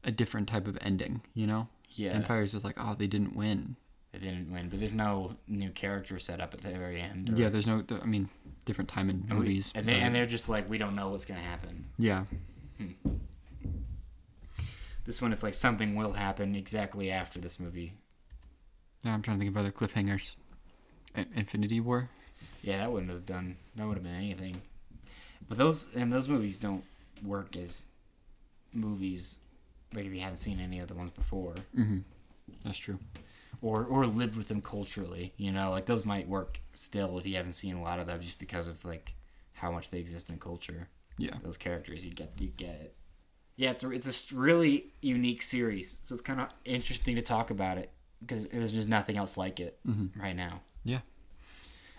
a different type of ending, you know? Yeah. Empire's just like, oh, they didn't win. They didn't win, but there's no new character set up at the very end. Yeah, there's no. I mean, different time in movies. And they're just like, we don't know what's gonna happen. Yeah. This one is like something will happen exactly after this movie. Yeah, I'm trying to think of other cliffhangers. Infinity War. Yeah, that wouldn't have been anything. But those movies don't work as movies, like if you haven't seen any of the ones before. Mm-hmm. That's true. Or lived with them culturally, like those might work still if you haven't seen a lot of them, just because of like how much they exist in culture. Yeah, those characters you get it. Yeah, it's a really unique series, so it's kind of interesting to talk about it because there's just nothing else like it right now. Yeah,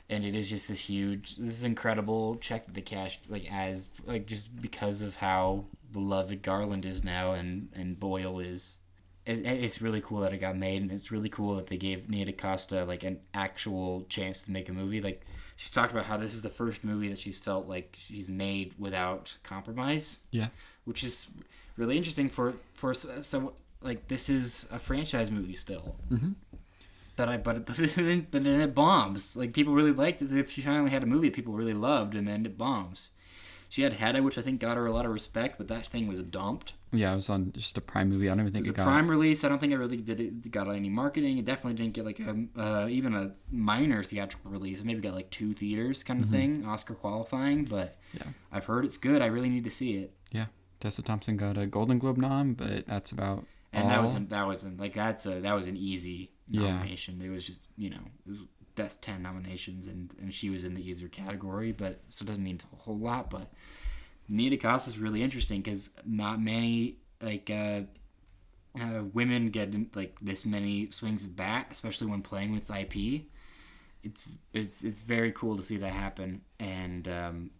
and it is just this incredible check that they cashed, just because of how beloved Garland is now and Boyle is. It's really cool that it got made, and it's really cool that they gave Nia DaCosta like an actual chance to make a movie. Like, she talked about how this is the first movie that she's felt like she's made without compromise. Yeah, which is really interesting for some, like, this is a franchise movie still. Mm-hmm. But then it bombs. Like, people really liked it. If she finally had a movie that people really loved, and then it bombs. She had Hedda, which I think got her a lot of respect, but that thing was dumped. Yeah, it was on just a Prime movie. I don't even think it got... It was a Prime release. I don't think it really got any marketing. It definitely didn't get like even a minor theatrical release. It maybe got like 2 theaters kind of thing, Oscar qualifying. But yeah, I've heard it's good. I really need to see it. Yeah, Tessa Thompson got a Golden Globe nom, but that's about and all. that was an easy nomination. It was just it was best 10 nominations, and she was in the easier category, but so it doesn't mean a whole lot. But Nia DaCosta is really interesting because not many women get like this many swings at bat, especially when playing with IP. It's very cool to see that happen. And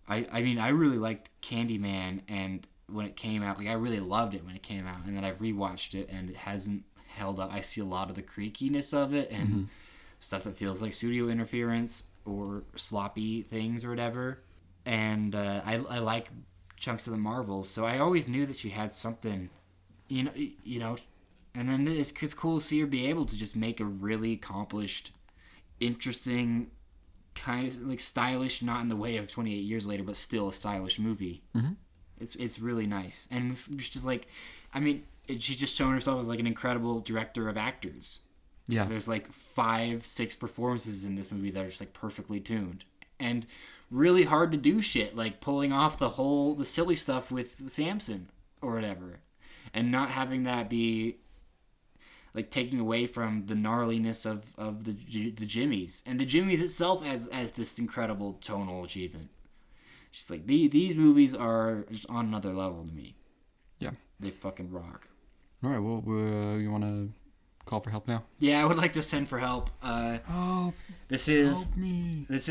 I mean I really liked Candyman, and when it came out, like I really loved it when it came out, and then I've rewatched it and it hasn't held up. I see a lot of the creakiness of it and stuff that feels like studio interference or sloppy things or whatever. And I like chunks of the Marvels, so I always knew that she had something, you know. And then it's cool to see her be able to just make a really accomplished, interesting, kind of like stylish, not in the way of 28 Years Later, but still a stylish movie. Mm-hmm. It's really nice, and it's just like, I mean, she's just shown herself as like an incredible director of actors. Yeah, there's like 5-6 performances in this movie that are just like perfectly tuned and really hard to do shit, like pulling off the silly stuff with Samson or whatever, and not having that be like taking away from the gnarliness of the Jimmies, and the Jimmies itself as this incredible tonal achievement. She's like, these movies are just on another level to me. Yeah, they fucking rock. All right, well, you want to call for help now? Yeah, I would like to send for help. Help me. This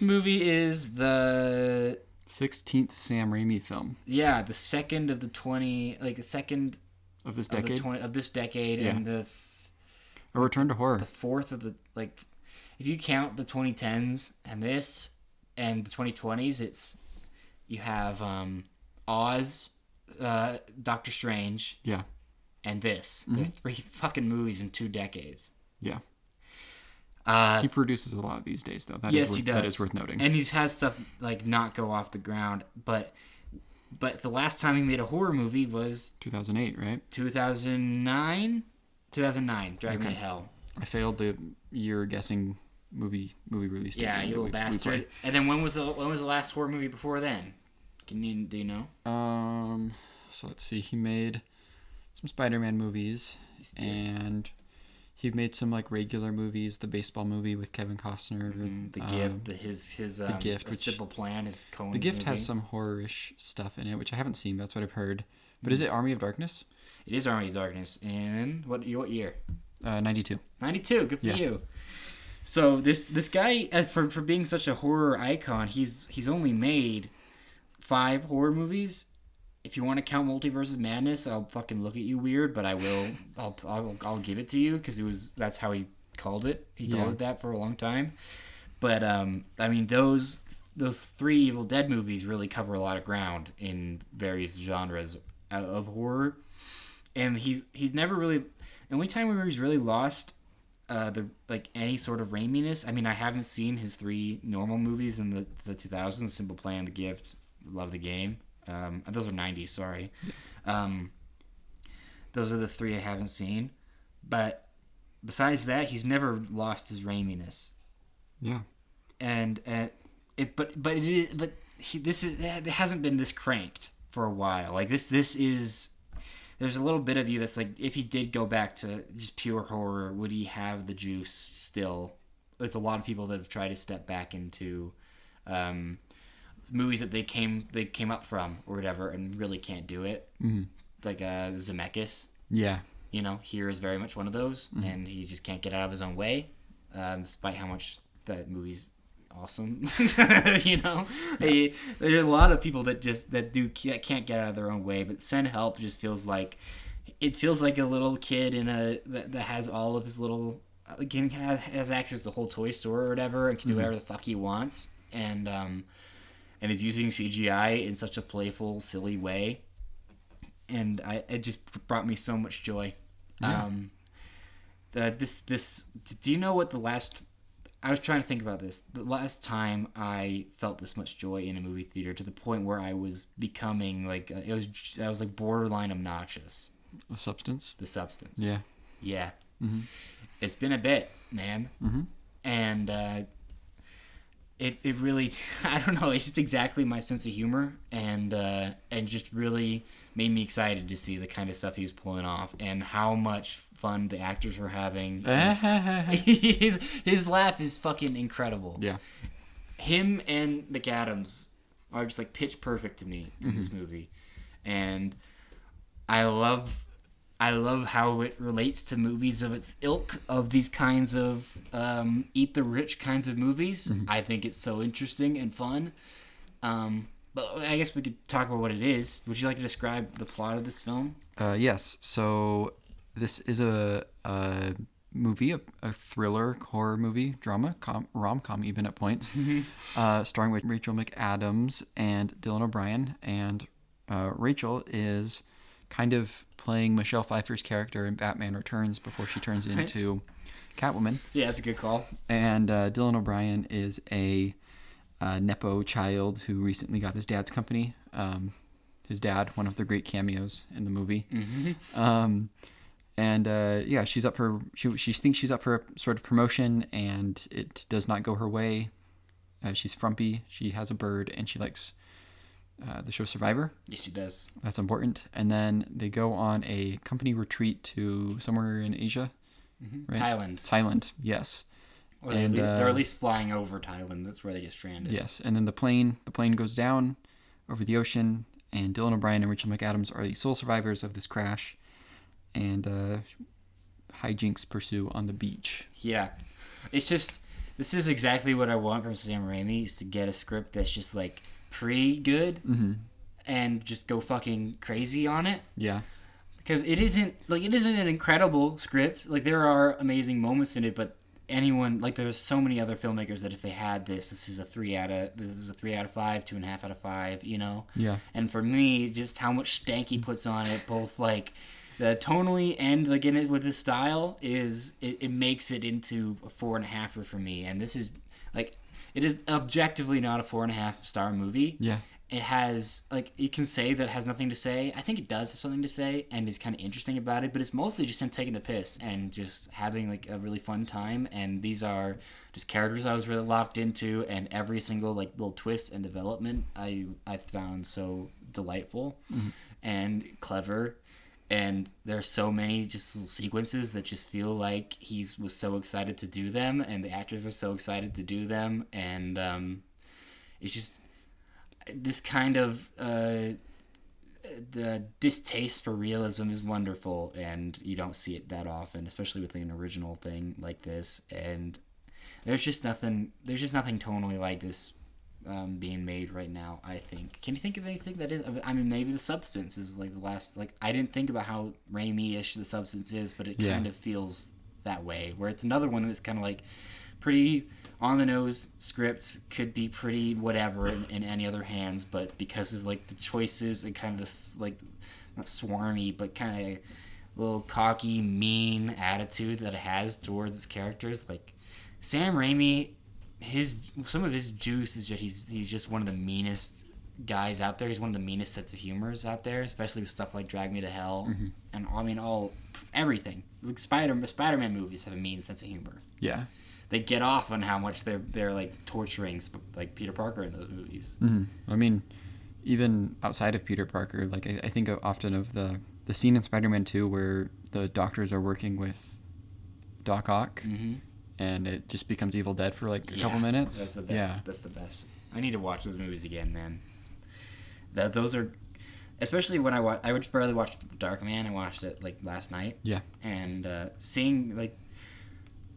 movie is the 16th Sam Raimi film. Yeah, the second of the 20, like the second of this decade. Of this decade, yeah. And a return to horror. The fourth of the, like, if you count the 2010s and this and the 2020s, you have Oz, Doctor Strange. Yeah. And this. Mm-hmm. They're 3 fucking movies in 2 decades. Yeah. He produces a lot these days, though. He does. That is worth noting. And he's had stuff like not go off the ground. But the last time he made a horror movie was 2008, right? 2009. 2009. Drag Me to Hell. I failed the year guessing movie release date. Yeah, you little bastard. And then when was the last horror movie before then? Do you know? So let's see. He made some Spider-Man movies, and he made some like regular movies. The baseball movie with Kevin Costner. The Gift. The Gift. A Simple Plan. His Coen The Gift movie. has some horror-ish stuff in it, which I haven't seen. That's what I've heard. But is it Army of Darkness? It is Army of Darkness. And what year? 92. 92. Good for you. So this guy, for being such a horror icon, he's only made 5 horror movies. If you want to count Multiverse of Madness, I'll fucking look at you weird, but I will. I'll give it to you because that's how he called it. He called it that for a long time. But I mean those 3 Evil Dead movies really cover a lot of ground in various genres of horror, and he's never really. The only time where he's really lost any sort of Raiminess. I mean, I haven't seen his 3 normal movies in the 2000s: Simple Plan, The Gift, Love the Game. Those are 90s. Sorry. Those are the 3 I haven't seen. But besides that, he's never lost his Raiminess. Yeah. And it hasn't been this cranked for a while. Like this is. There's a little bit of you that's like, if he did go back to just pure horror, would he have the juice still? There's a lot of people that have tried to step back into movies that they came up from or whatever and really can't do it. Mm-hmm. Like Zemeckis. Yeah. You know, here is very much one of those, and he just can't get out of his own way, despite how much that movie's awesome. You know, there's a lot of people that can't get out of their own way, but Send Help just feels like a little kid that has all of his little has access to the whole toy store or whatever and can do whatever the fuck he wants, and is using CGI in such a playful, silly way, and it just brought me so much joy. Yeah. Do you know what the last? I was trying to think about this. The last time I felt this much joy in a movie theater, to the point where I was becoming like I was like borderline obnoxious. The Substance. Yeah. Yeah. Mm-hmm. It's been a bit, man. Mm-hmm. And it really, I don't know. It's just exactly my sense of humor, and just really made me excited to see the kind of stuff he was pulling off and how much fun the actors were having. His laugh is fucking incredible. Yeah. Him and McAdams are just like pitch perfect to me in this movie, and I love how it relates to movies of its ilk, of these kinds of eat the rich kinds of movies. I think it's so interesting and fun. But I guess we could talk about what it is. Would you like to describe the plot of this film? Yes. So this is a movie, a thriller, horror movie, drama, rom-com even at points, starring with Rachel McAdams and Dylan O'Brien. And Rachel is kind of playing Michelle Pfeiffer's character in Batman Returns before she turns into Catwoman. Yeah, that's a good call. And Dylan O'Brien is a Nepo child who recently got his dad's company. His dad, one of the great cameos in the movie. Mm-hmm. She's up for she thinks she's up for a sort of promotion, and it does not go her way. She's frumpy. She has a bird, and she likes the show Survivor. Yes, she does. That's important. And then they go on a company retreat to somewhere in Asia. Mm-hmm. Right? Thailand, yes. Or they're at least flying over Thailand. That's where they get stranded. Yes, and then the plane goes down over the ocean, and Dylan O'Brien and Rachel McAdams are the sole survivors of this crash, and hijinks pursue on the beach. Yeah, it's just, this is exactly what I want from Sam Raimi, is to get a script that's just like pretty good, and just go fucking crazy on it. Yeah. Because it isn't an incredible script. Like, there are amazing moments in it, but there's so many other filmmakers that if they had this is a 3 out of 5, 2.5 out of 5, you know? Yeah. And for me, just how much stank he puts on it, both like the tonally and like in it with his style, it makes it into a 4.5 for me. And this is like, it is objectively not a 4.5 star movie. Yeah. it has, like, you can say that it has nothing to say. I think it does have something to say and is kind of interesting about it, but it's mostly just him taking a piss and just having, like, a really fun time. And these are just characters I was really locked into, and every single, like, little twist and development I found so delightful and clever. And there are so many just little sequences that just feel like he was so excited to do them, and the actors were so excited to do them, and it's just this kind of the distaste for realism is wonderful, and you don't see it that often, especially with an original thing like this. And there's just nothing tonally like this being made right now, I think. Can you think of anything that is? I mean, maybe The Substance is like the last. Like, I didn't think about how Raimi-ish The Substance is, but it kind of feels that way. Where it's another one that's kind of like pretty on the nose script, could be pretty whatever in any other hands, but because of like the choices and kind of this, like, not swarmy, but kind of little cocky, mean attitude that it has towards its characters, like Sam Raimi. Some of his juice is just he's just one of the meanest guys out there. He's one of the meanest sets of humors out there, especially with stuff like Drag Me to Hell, and I mean everything. Like Spider-Man movies have a mean sense of humor. Yeah, they get off on how much they're like torturing like Peter Parker in those movies. I mean, even outside of Peter Parker, like I think often of the scene in Spider-Man 2 where the doctors are working with Doc Ock. And it just becomes Evil Dead for like a couple minutes. That's the best. Yeah. That's the best. I need to watch those movies again, man. Those are, especially when I would barely watch Darkman. I watched it like last night. Yeah. And seeing like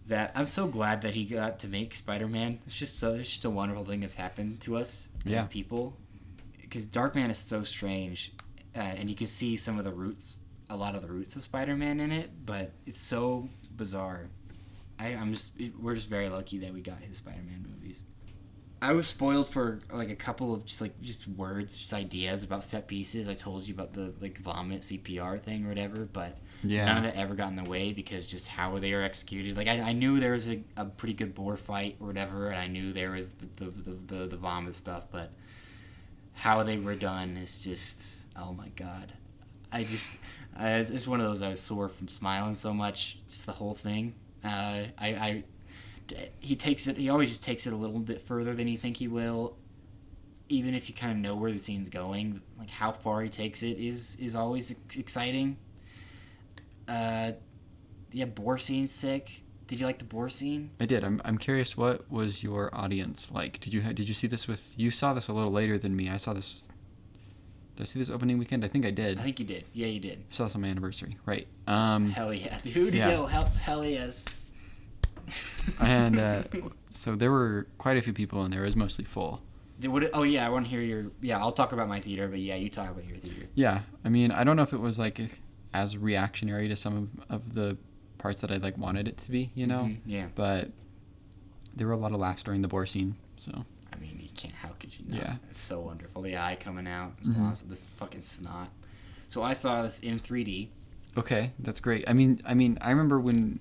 that, I'm so glad that he got to make Spider-Man. It's just a wonderful thing that's happened to us as people. Because Darkman is so strange, and you can see a lot of the roots of Spider-Man in it, but it's so bizarre. We're just very lucky that we got his Spider-Man movies. I was spoiled for like a couple of just words, just ideas about set pieces. I told you about the like vomit CPR thing or whatever, but none of that ever got in the way because just how they are executed. Like I knew there was a pretty good boar fight or whatever, and I knew there was the vomit stuff, but how they were done is just, oh my god. It's one of those I was sore from smiling so much. Just the whole thing. He always just takes it a little bit further than you think he will, even if you kind of know where the scene's going. Like how far he takes it is always exciting. Boar scene's sick. Did you like the boar scene? I did. I'm curious, what was your audience like? Did you see this you saw this a little later than me? I saw this. Did I see this opening weekend? I think I did. I think you did. Yeah, you did. I saw this on my anniversary. Right. Hell yeah, dude. Yeah. Yo, hell yes. And so there were quite a few people in there. It was mostly full. I want to hear your... Yeah, I'll talk about my theater, but yeah, you talk about your theater. Yeah. I mean, I don't know if it was like as reactionary to some of the parts that I like wanted it to be, you know? Yeah. But there were a lot of laughs during the boar scene, so... I mean, you can't. How could you not? Yeah. It's so wonderful. The eye coming out. It's awesome. This fucking snot. So I saw this in 3D. Okay, that's great. I mean, I remember when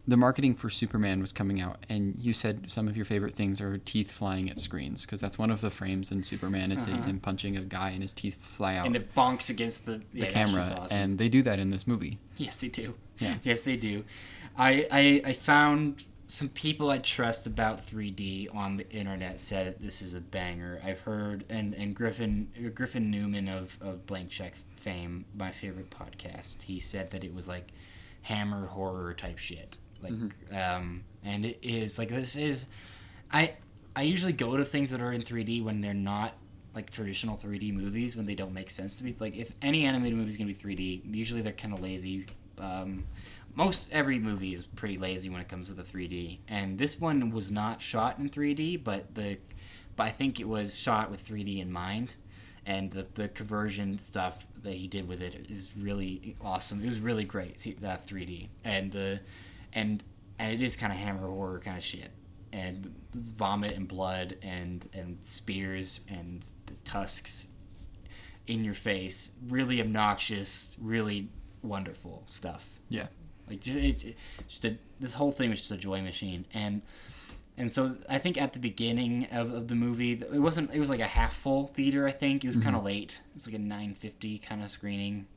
the marketing for Superman was coming out, and you said some of your favorite things are teeth flying at screens, because that's one of the frames in Superman is him punching a guy and his teeth fly out. And it bonks against the camera, awesome. And they do that in this movie. Yes, they do. Yeah. Yes, they do. I found some people I trust about 3D on the internet said this is a banger. I've heard, and Griffin Newman of Blank Check fame, my favorite podcast, he said that it was like Hammer horror type shit. Like, and it is like, this is, I usually go to things that are in 3D when they're not like traditional 3D movies, when they don't make sense to me. Like, if any animated movie is gonna be 3D, usually they're kind of lazy. Every movie is pretty lazy when it comes to the 3D, and this one was not shot in 3D, but I think it was shot with 3D in mind, and the conversion stuff that he did with it is really awesome. It was really great. See that 3D, and it is kind of Hammer horror kind of shit, and vomit and blood and spears and the tusks in your face, really obnoxious, really wonderful stuff. Yeah. Like this whole thing was just a joy machine, and And so I think at the beginning of the movie, it was like a half full theater, I think. It was kind of late. It was like a 9:50 kind of screening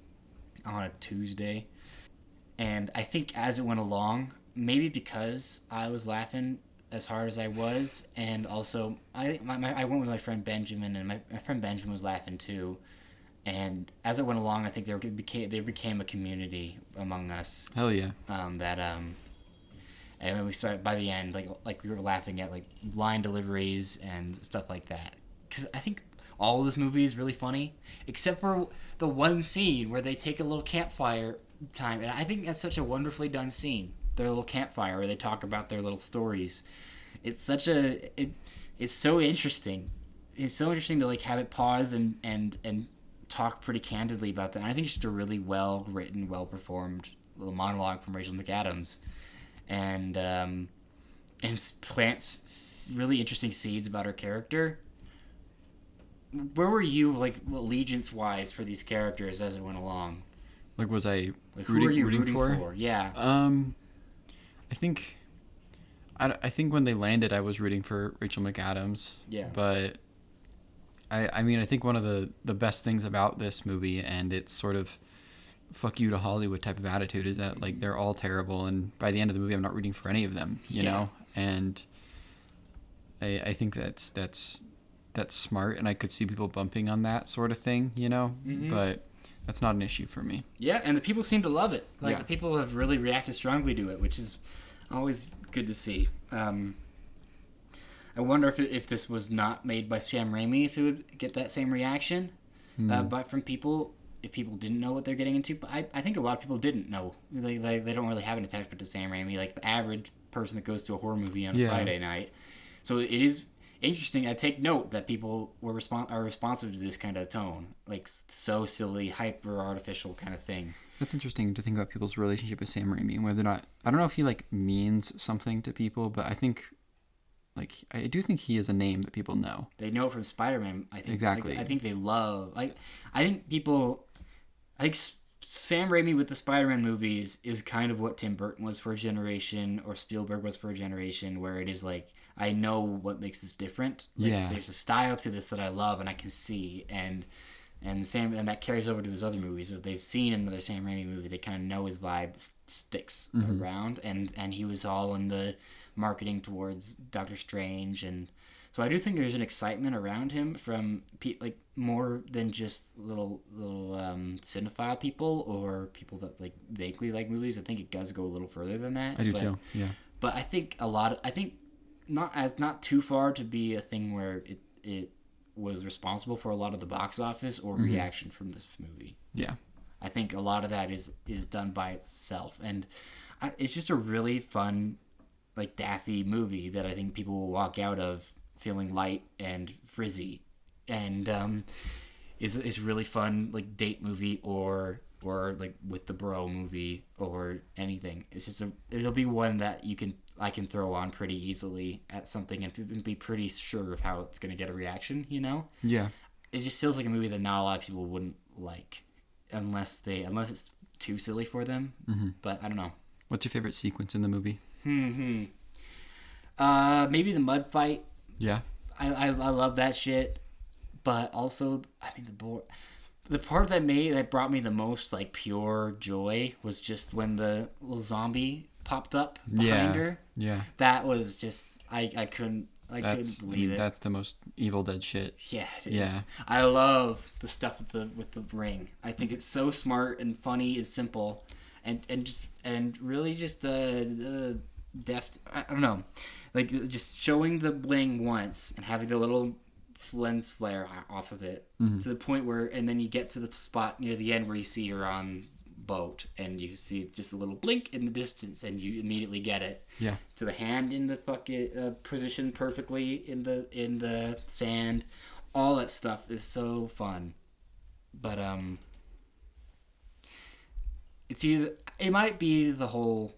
on a Tuesday. And I think as it went along, maybe because I was laughing as hard as I was, and also I went with my friend Benjamin, and my friend Benjamin was laughing too. And as it went along, I think they became a community among us. Hell yeah. And then we started by the end, like we were laughing at like line deliveries and stuff like that. Because I think all of this movie is really funny, except for the one scene where they take a little campfire time, and I think that's such a wonderfully done scene. Their little campfire where they talk about their little stories. It's so interesting. It's so interesting to like have it pause and talk pretty candidly about that. And I think it's just a really well written, well performed little monologue from Rachel McAdams, and plants really interesting seeds about her character. Where were you, like, allegiance wise for these characters as it went along? Like, was I Like, who are you rooting for? Yeah. I think when they landed, I was rooting for Rachel McAdams. Yeah. But I mean, I think one of the best things about this movie, and it's sort of fuck you to Hollywood type of attitude, is that like they're all terrible, and by the end of the movie, I'm not rooting for any of them. You know, and I think that's smart, and I could see people bumping on that sort of thing. You know, but that's not an issue for me. Yeah, and the people seem to love it. Like, Yeah. the people have really reacted strongly to it, which is always good to see. I wonder if this was not made by Sam Raimi, if it would get that same reaction. But from people, if people didn't know what they're getting into. But I think a lot of people didn't know. They don't really have an attachment to Sam Raimi, like the average person that goes to a horror movie on a Friday night. So it is interesting. I take note that people are responsive to this kind of tone, like so silly, hyper artificial kind of thing. That's interesting to think about people's relationship with Sam Raimi and whether or not, I don't know if he like means something to people, but I think, like, I do think he is a name that people know. They know it from Spider-Man. I think Exactly. I think they love. I think people. I think Sam Raimi with the Spider-Man movies is kind of what Tim Burton was for a generation, or Spielberg was for a generation, where it is like, I know what makes this different. Like, Yeah. There's a style to this that I love and I can see, and that carries over to his other movies. If they've seen another Sam Raimi movie, they kind of know his vibe sticks around, and he was all in the marketing towards Doctor Strange, and so I do think there's an excitement around him from like more than just little cinephile people or people that like vaguely like movies. I think it does go a little further than that. I do too. Yeah. But I think not too far to be a thing where it was responsible for a lot of the box office or reaction from this movie. Yeah. I think a lot of that is done by itself, and it's just a really fun, like, daffy movie that I think people will walk out of feeling light and frizzy, and is really fun, like, date movie or like with the bro movie or anything. It's just it'll be one that I can throw on pretty easily at something and be pretty sure of how it's gonna get a reaction. You know? Yeah. It just feels like a movie that not a lot of people wouldn't like, unless it's too silly for them. But I don't know. What's your favorite sequence in the movie? Maybe the mud fight. Yeah. I love that shit, but also, I mean, the part that brought me the most, like, pure joy was just when the little zombie popped up behind her. Yeah. That was just, I couldn't believe it. That's the most Evil Dead shit. Yeah, it is. Yeah. I love the stuff with the ring. I think it's so smart and funny and simple, and really just deft. I don't know, like, just showing the bling once and having the little lens flare off of it to the point where, and then you get to the spot near the end where you see her on boat and you see just a little blink in the distance and you immediately get it. Yeah. To the hand in the fucking position perfectly in the sand. All that stuff is so fun. But it might be the whole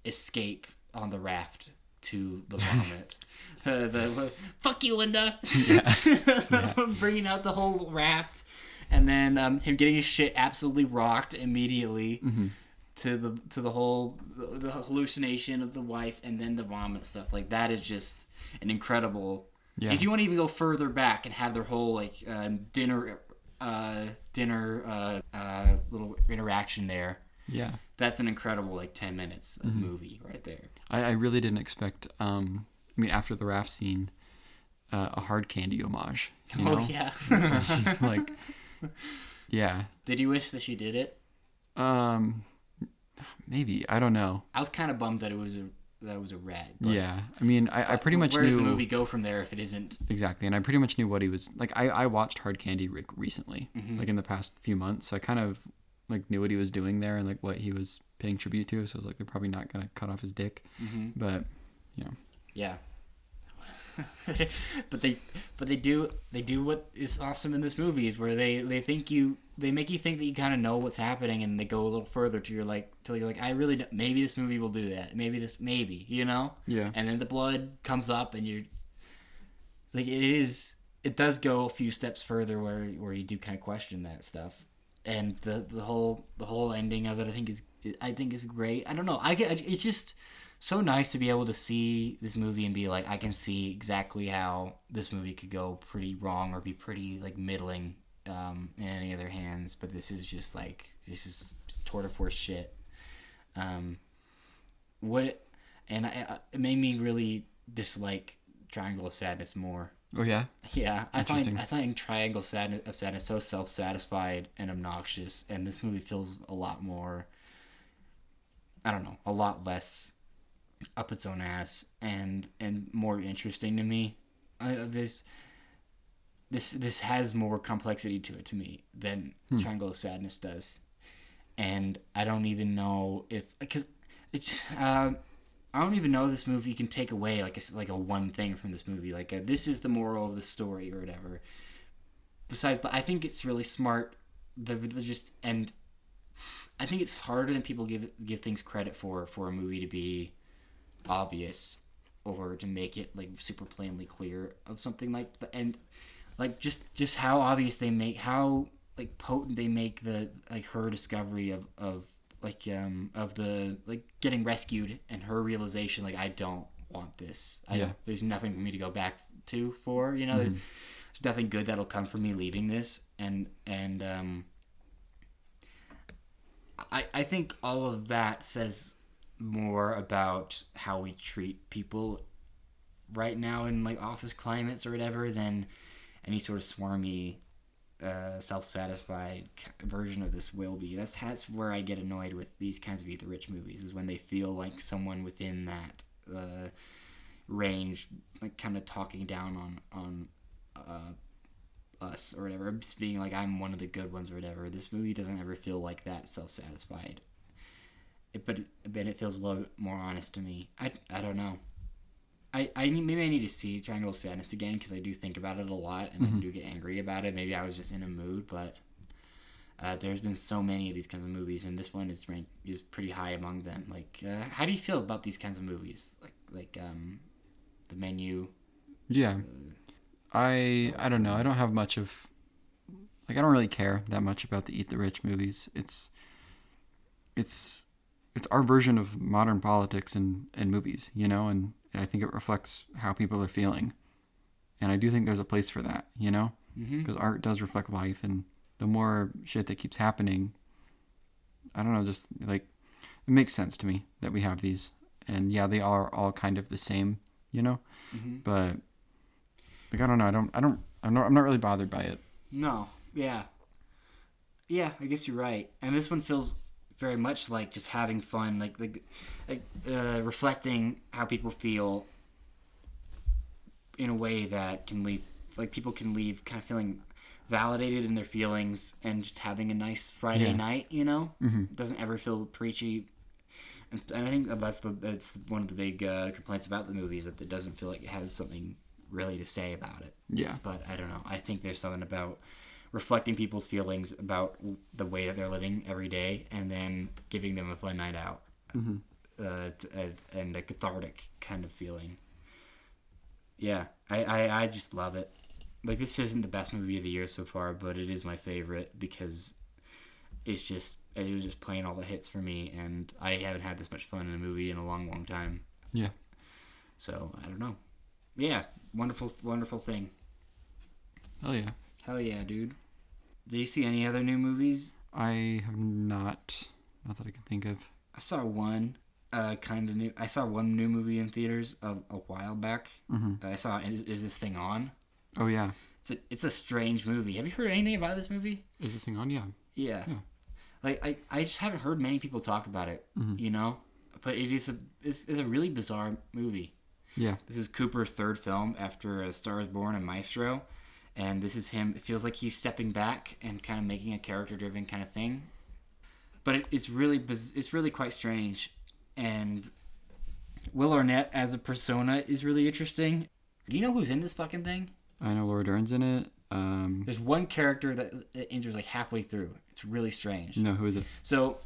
escape on the raft to the vomit. the fuck you, Linda. Yeah. Bringing out the whole raft, and then him getting his shit absolutely rocked immediately to the whole the hallucination of the wife and then the vomit stuff. Like that is just an incredible. Yeah. If you want to even go further back and have their whole like dinner little interaction there. Yeah. That's an incredible like 10 minutes of movie right there. I really didn't expect. I mean, after the raft scene, a hard candy homage. You know? Oh yeah. She's like, yeah. Did you wish that she did it? Maybe, I don't know. I was kind of bummed that it was a red. Yeah, I mean, I pretty much where knew. Does the movie go from there if it isn't? Exactly, and I pretty much knew what he was like. I watched Hard Candy recently, like in the past few months. So I kind of like knew what he was doing there and like what he was paying tribute to. So I was like, they're probably not gonna cut off his dick, but you know. Yeah. but they do what is awesome in this movie is where they make you think that you kind of know what's happening, and they go a little further till you're like I really don't, maybe this movie will do that, maybe you know. Yeah. And then the blood comes up and you're like it does go a few steps further where you do kind of question that stuff, and the whole ending of it I think is great. I don't know, it's just so nice to be able to see this movie and be like, I can see exactly how this movie could go pretty wrong or be pretty like middling in any other hands, but this is tour de force shit. It made me really dislike Triangle of Sadness more. Oh yeah. Yeah, I find Triangle of Sadness so self-satisfied and obnoxious, and this movie feels a lot more. I don't know, a lot less up its own ass and more interesting to me. This has more complexity to it to me than Triangle of Sadness does, and I don't even know because I don't even know this movie can take away like a one thing from this movie, like this is the moral of the story or whatever. But I think it's really smart. And I think it's harder than people give things credit for a movie to be obvious or to make it like super plainly clear of something like that, and like just how obvious they make, how like potent they make the like her discovery of the like getting rescued and her realization like I don't want this. There's nothing for me to go back to for, you know. There's nothing good that'll come from me leaving this, and I think all of that says more about how we treat people right now in like office climates or whatever than any sort of swarmy self-satisfied version of this will be. That's where I get annoyed with these kinds of Eat the Rich movies, is when they feel like someone within that range like kind of talking down on us or whatever, just being like I'm one of the good ones or whatever. This movie doesn't ever feel like that self-satisfied. But it feels a little bit more honest to me. I don't know. Maybe I need to see Triangle of Sadness again because I do think about it a lot and I do get angry about it. Maybe I was just in a mood, but there's been so many of these kinds of movies, and this one is pretty high among them. Like, how do you feel about these kinds of movies? Like The Menu. Yeah, I don't know. I don't have much of I don't really care that much about the Eat the Rich movies. It's our version of modern politics and movies, you know, and I think it reflects how people are feeling. And I do think there's a place for that, you know, because art does reflect life, and the more shit that keeps happening, I don't know, just like it makes sense to me that we have these. And yeah, they are all kind of the same, you know, but like, I don't know. I'm not really bothered by it. No. Yeah. Yeah, I guess you're right. And this one feels very much like just having fun, like reflecting how people feel in a way that can leave, like people can leave kind of feeling validated in their feelings and just having a nice Friday night, you know? It doesn't ever feel preachy. And I think that's one of the big complaints about the movie, is that it doesn't feel like it has something really to say about it. Yeah. But I don't know. I think there's something about reflecting people's feelings about the way that they're living every day and then giving them a fun night out and a cathartic kind of feeling. Yeah, I just love it. Like, this isn't the best movie of the year so far, but it is my favorite because it's just He was just playing all the hits for me, and I haven't had this much fun in a movie in a long, long time. Yeah. So I don't know. Yeah, wonderful, wonderful thing. Hell yeah. Hell yeah, dude. Do you see any other new movies? I have not that I can think of. I saw one kind of new. I saw one new movie in theaters a while back. Mm-hmm. I saw Is This Thing On? Oh yeah. It's a strange movie. Have you heard anything about this movie? Is this thing on? Yeah. Yeah. Like I just haven't heard many people talk about it. Mm-hmm. You know, but it's a really bizarre movie. Yeah. This is Cooper's third film after A Star Is Born and Maestro, and this is him. It feels like he's stepping back and kind of making a character-driven kind of thing. But it's really quite strange, and Will Arnett as a persona is really interesting. Do you know who's in this fucking thing? I know Laura Dern's in it. There's one character that enters like halfway through. It's really strange. No, who is it? So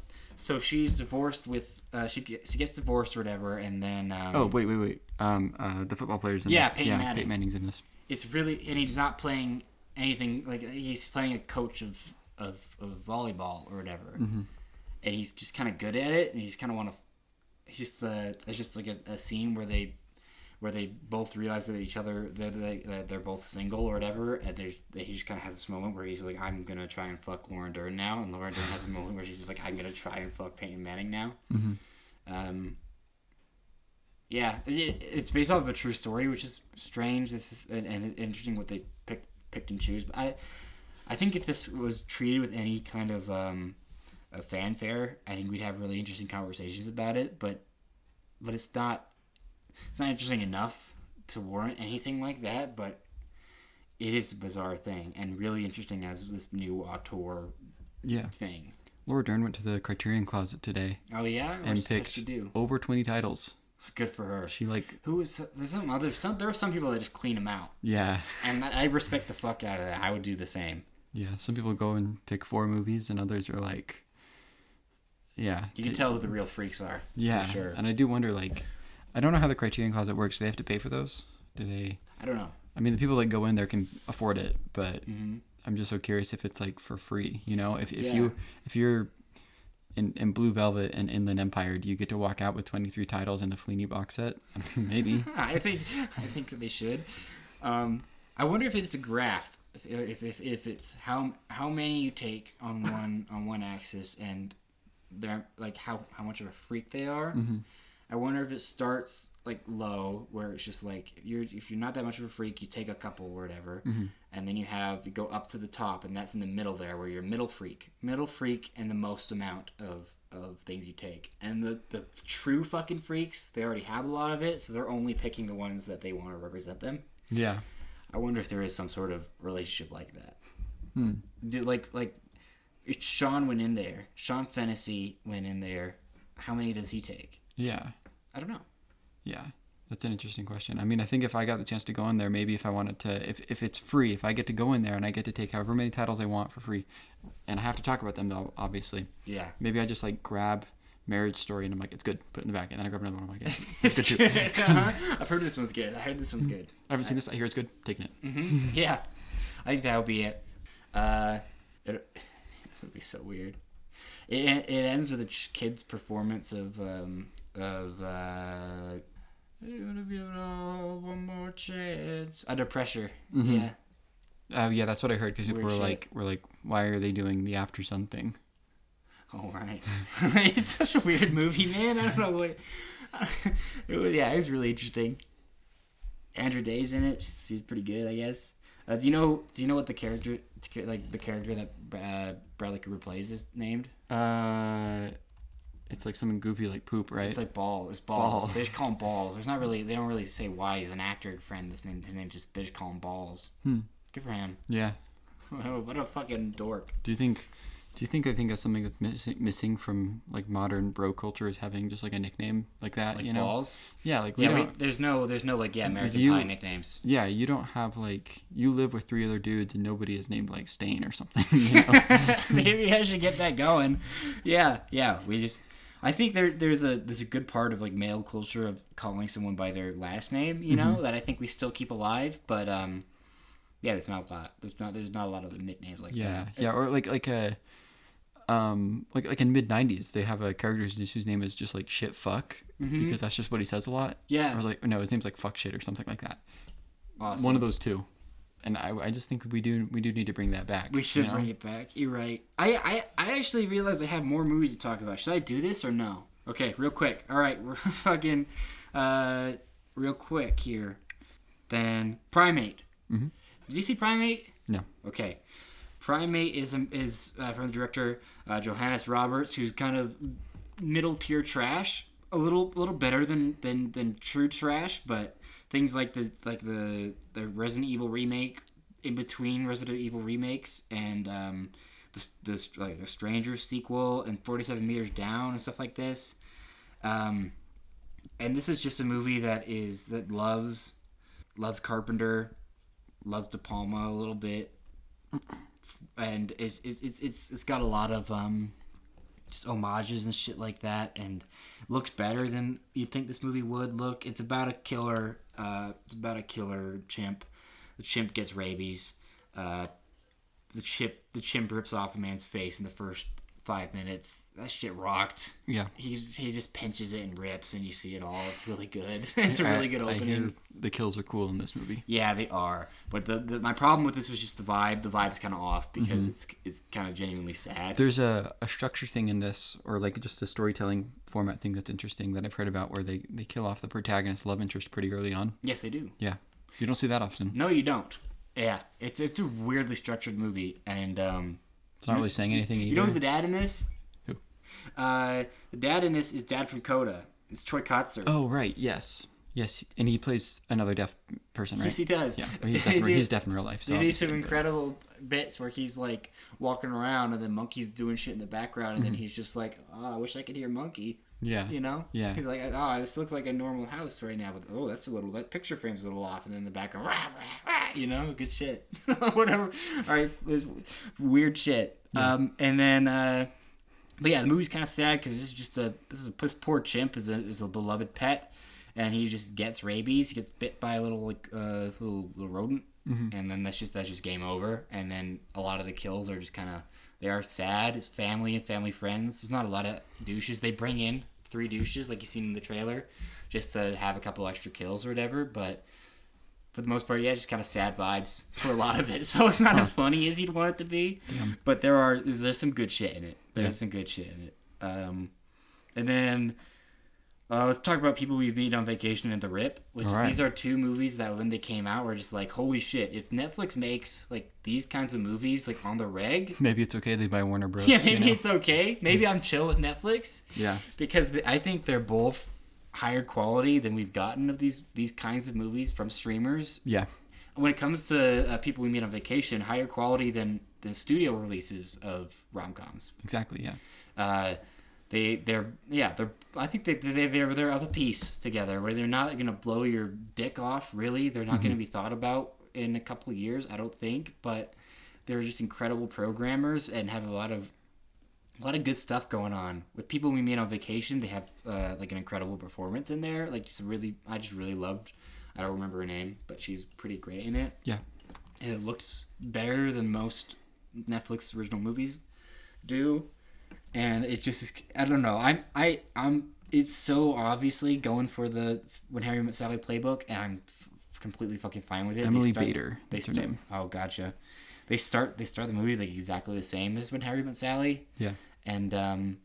she's divorced with she gets divorced or whatever, and then oh wait. The football player's in this. Peyton Manning. Peyton Manning's in this. It's really, and he's not playing anything like he's playing a coach of volleyball or whatever, Mm-hmm. and he's just kind of good at it, and he's kind of want to. He's there's just like a scene where they both realize that each other they're both single or whatever, and he just kind of has this moment where he's like, I'm gonna try and fuck Laura Dern now, and Laura Dern has a moment where she's just like, I'm gonna try and fuck Peyton Manning now. Mm-hmm. Yeah, it's based off of a true story, which is strange. This is and interesting what they picked and choose. But I think if this was treated with any kind of a fanfare, I think we'd have really interesting conversations about it. But it's not interesting enough to warrant anything like that. But it is a bizarre thing and really interesting as this new auteur thing. Laura Dern went to the Criterion Closet today. Oh yeah, and picked over 20 titles. Good for her. She there are some people that just clean them out. Yeah. And I respect the fuck out of that. I would do the same. Yeah, some people go and pick 4 movies, and others are like, yeah. You can tell who the real freaks are. Yeah, for sure. And I do wonder, like, I don't know how the Criterion Closet works. Do they have to pay for those? Do they? I don't know. I mean, the people that go in there can afford it, but I'm just so curious if it's like for free. You know, if you're in Blue Velvet and Inland Empire, do you get to walk out with 23 titles in the Fellini box set? Maybe. I think that they should. I wonder if it's a graph. If it's how many you take on one axis and they're like how much of a freak they are. Mm-hmm. I wonder if it starts like low, where it's just like if you're not that much of a freak, you take a couple or whatever, and then you go up to the top, and that's in the middle there, where you're middle freak, and the most amount of things you take. And the true fucking freaks, they already have a lot of it, so they're only picking the ones that they want to represent them. Yeah. I wonder if there is some sort of relationship like that. Like if Sean went in there, Sean Fennessy went in there, how many does he take? Yeah. I don't know. Yeah. That's an interesting question. I mean, I think if I got the chance to go in there, maybe if I wanted to, if it's free, if I get to go in there and I get to take however many titles I want for free, and I have to talk about them though, obviously. Yeah. Maybe I just like grab Marriage Story and I'm like, it's good, put it in the back, and then I grab another one. I'm like, it's good too. I've heard this one's good. I heard this one's good. I haven't seen this. I hear it's good. Taking it. Mm-hmm. Yeah. I think that would be it. It would be so weird. It ends with a kid's performance of one more chance. Under pressure. Mm-hmm. Yeah. Yeah, that's what I heard, because people Weird were like, why are they doing the After Sun thing? Oh, right. It's such a weird movie, man. I don't know what. It was really interesting. Andrew Day's in it. She's pretty good, I guess. Do you know what the character that Bradley Cooper plays is named? It's like something goofy like poop, right? It's like balls. It's balls. They just call him Balls. There's not really. They don't really say why he's an actor friend. His name's just. They just call him Balls. Good for him. Yeah. What a fucking dork. Do you think that's something that's missing from like modern bro culture, is having just like a nickname like that? Like you know? Balls. Yeah, like there's no like American Pie nicknames. Yeah, you don't have like, you live with 3 other dudes and nobody is named like Stain or something. You know? Maybe I should get that going. Yeah. I think there's a good part of like male culture of calling someone by their last name, you know, that I think we still keep alive. But yeah, there's not a lot. There's not a lot of the nicknames like that. Yeah, or like like in mid '90s, they have a character whose name is just like shit fuck because that's just what he says a lot. Yeah. Or like no, his name's like fuck shit or something like that. Awesome. One of those two. And I just think we do need to bring that back. We should bring it back. You're right. I actually realized I have more movies to talk about. Should I do this or no? Okay, real quick. All right, we're fucking real quick here. Then Primate. Mm-hmm. Did you see Primate? No. Okay. Primate is from the director Johannes Roberts, who's kind of middle tier trash. A little better than true trash, but things like the Resident Evil remake, in between Resident Evil remakes, and the Stranger sequel, and 47 Meters Down and stuff like this. And this is just a movie that loves Carpenter, loves De Palma a little bit, and it's got a lot of just homages and shit like that, and looks better than you'd think this movie would look. It's about a killer. It's about a killer chimp. The chimp gets rabies. The chimp rips off a man's face in the first 5 minutes. That shit rocked. Yeah. He just pinches it and rips, and you see it all. It's really good. It's a really good opening. I hear the kills are cool in this movie. Yeah, they are. But my problem with this was just the vibe. The vibe's kind of off because it's kind of genuinely sad. There's a structure thing in this, or like just a storytelling format thing that's interesting that I've heard about, where they kill off the protagonist love interest pretty early on. Yes, they do. Yeah. You don't see that often. No, you don't. Yeah, it's a weirdly structured movie, and it's not really saying anything either. You know who's the dad in this? Who? The dad in this is Dad from Coda. It's Troy Kotsur. Oh, right. Yes, and he plays another deaf person, right? Yes, he does. Yeah, he's deaf in real life. So they do some incredible bits where he's like walking around, and then Monkey's doing shit in the background, and then he's just like, "Oh, I wish I could hear Monkey." Yeah. You know? Yeah. He's like, "Oh, this looks like a normal house right now, but that picture frame's a little off," and then in the background, rah, rah, rah, you know, good shit. Whatever. All right, there's weird shit. Yeah. And then, but yeah, the movie's kind of sad because this poor chimp is a beloved pet, and he just gets rabies. He gets bit by a little little rodent, and then that's just game over. And then a lot of the kills are just kind of. They are sad. It's family and family friends. There's not a lot of douches. They bring in 3 douches, like you seen in the trailer, just to have a couple extra kills or whatever. But for the most part, yeah, just kind of sad vibes for a lot of it. So it's not as funny as you'd want it to be. Yeah. But there's some good shit in it. There's some good shit in it. And then let's talk about People We Meet on Vacation and The Rip, which these are 2 movies that when they came out were just like, holy shit, if Netflix makes like these kinds of movies like on the reg, maybe it's okay they buy Warner Bros. Yeah, maybe it's okay. Maybe I'm chill with Netflix. Yeah, because I think they're both higher quality than we've gotten of these kinds of movies from streamers. Yeah. When it comes to People We Meet on Vacation, higher quality than the studio releases of rom-coms. Exactly. Yeah. I think they're of a piece together where they're not gonna blow your dick off. Really, they're not gonna be thought about in a couple of years, I don't think. But they're just incredible programmers and have a lot of good stuff going on. With People We Meet on Vacation, they have like an incredible performance in there. Like I just really loved. I don't remember her name, but she's pretty great in it. Yeah, and it looks better than most Netflix original movies do. And it just, I don't know. I'm. It's so obviously going for the When Harry Met Sally playbook, and I'm completely fucking fine with it. Emily Bader. That's her name. Oh, gotcha. They start the movie like exactly the same as When Harry Met Sally. Yeah. And I'm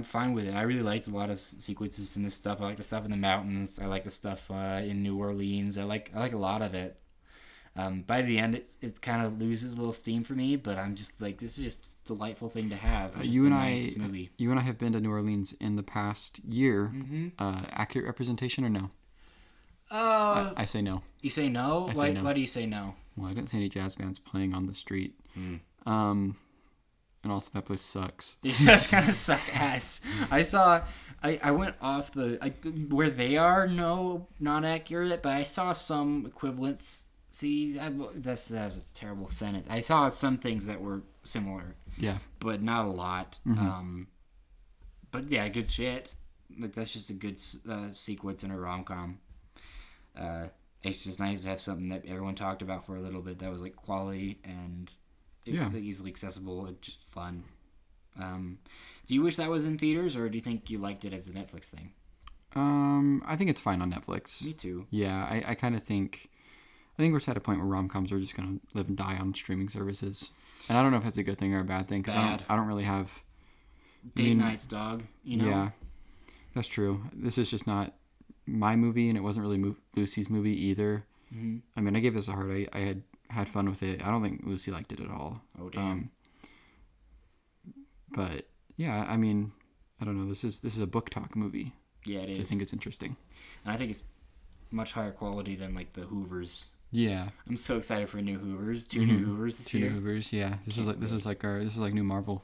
fine with it. I really liked a lot of sequences in this stuff. I like the stuff in the mountains. I like the stuff in New Orleans. I like a lot of it. By the end, it kind of loses a little steam for me, but I'm just like, this is just a delightful thing to have. You and I have been to New Orleans in the past year. Accurate representation or no? I say no. You say no? Say no. Why do you say no? Well, I didn't see any jazz bands playing on the street. And also that place sucks. It does kind of suck ass. I went off where they are, no, not accurate, but I saw some equivalents. See, that was a terrible sentence. I saw some things that were similar. Yeah. But not a lot. But yeah, good shit. Like, that's just a good sequence in a rom-com. It's just nice to have something that everyone talked about for a little bit that was like quality and Yeah. easily accessible, it's just fun. Do you wish that was in theaters, or do you think you liked it as a Netflix thing? I think it's fine on Netflix. Me too. Yeah, I kind of think... I think we're at a point where rom-coms are just going to live and die on streaming services. And I don't know if that's a good thing or a bad thing, because I don't really have... Date nights, dog. You know? Yeah, that's true. This is just not my movie, and it wasn't really Lucy's movie either. Mm-hmm. I mean, I gave this a heart. I had fun with it. I don't think Lucy liked it at all. Oh, damn. But, yeah, I mean, I don't know. This is a book talk movie. Yeah, it is. I think it's interesting. And I think it's much higher quality than, like, the Hoovers. Yeah. I'm so excited for new Hoovers. Two new Hoovers this year. Two new Hoovers, yeah. This is like new Marvel.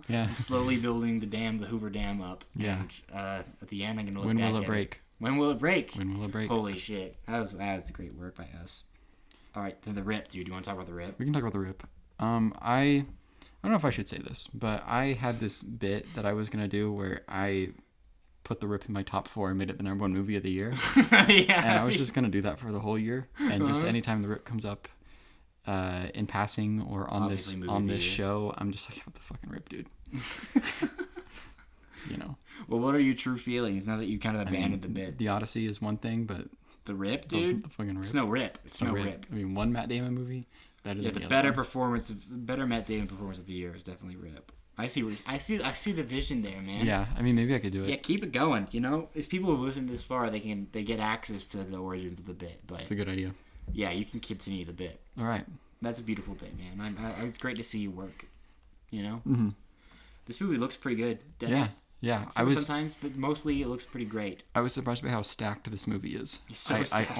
Yeah. I'm slowly building the Hoover Dam up. Yeah. And at the end, I'm gonna look When back will at it break? it. When will it break? When will it break? Holy shit! That was great work by us. All right, then the Rip, dude. Do you want to talk about the Rip? We can talk about the Rip. I don't know if I should say this, but I had this bit that I was gonna do where I put the Rip in my top 4 and made it the number 1 movie of the year. Yeah. And I was just gonna do that for the whole year, and just anytime the Rip comes up in passing or on this show, I'm just like, what the fucking Rip, dude. You know. Well, what are your true feelings now that you kind of abandoned the bit? The Odyssey is one thing, but the Rip, dude. The fucking Rip. It's no Rip. It's no Rip. I mean, one Matt Damon movie better than the other. Better Matt Damon performance of the year is definitely Rip. I see the vision there, man. Yeah, I mean, maybe I could do it. Yeah, keep it going. You know, if people have listened this far, they get access to the origins of the bit. But it's a good idea. Yeah, you can continue the bit. All right. That's a beautiful bit, man. It's great to see you work. You know. Mm-hmm. This movie looks pretty good. Yeah. Sometimes, but mostly it looks pretty great. I was surprised by how stacked this movie is. It's so stacked.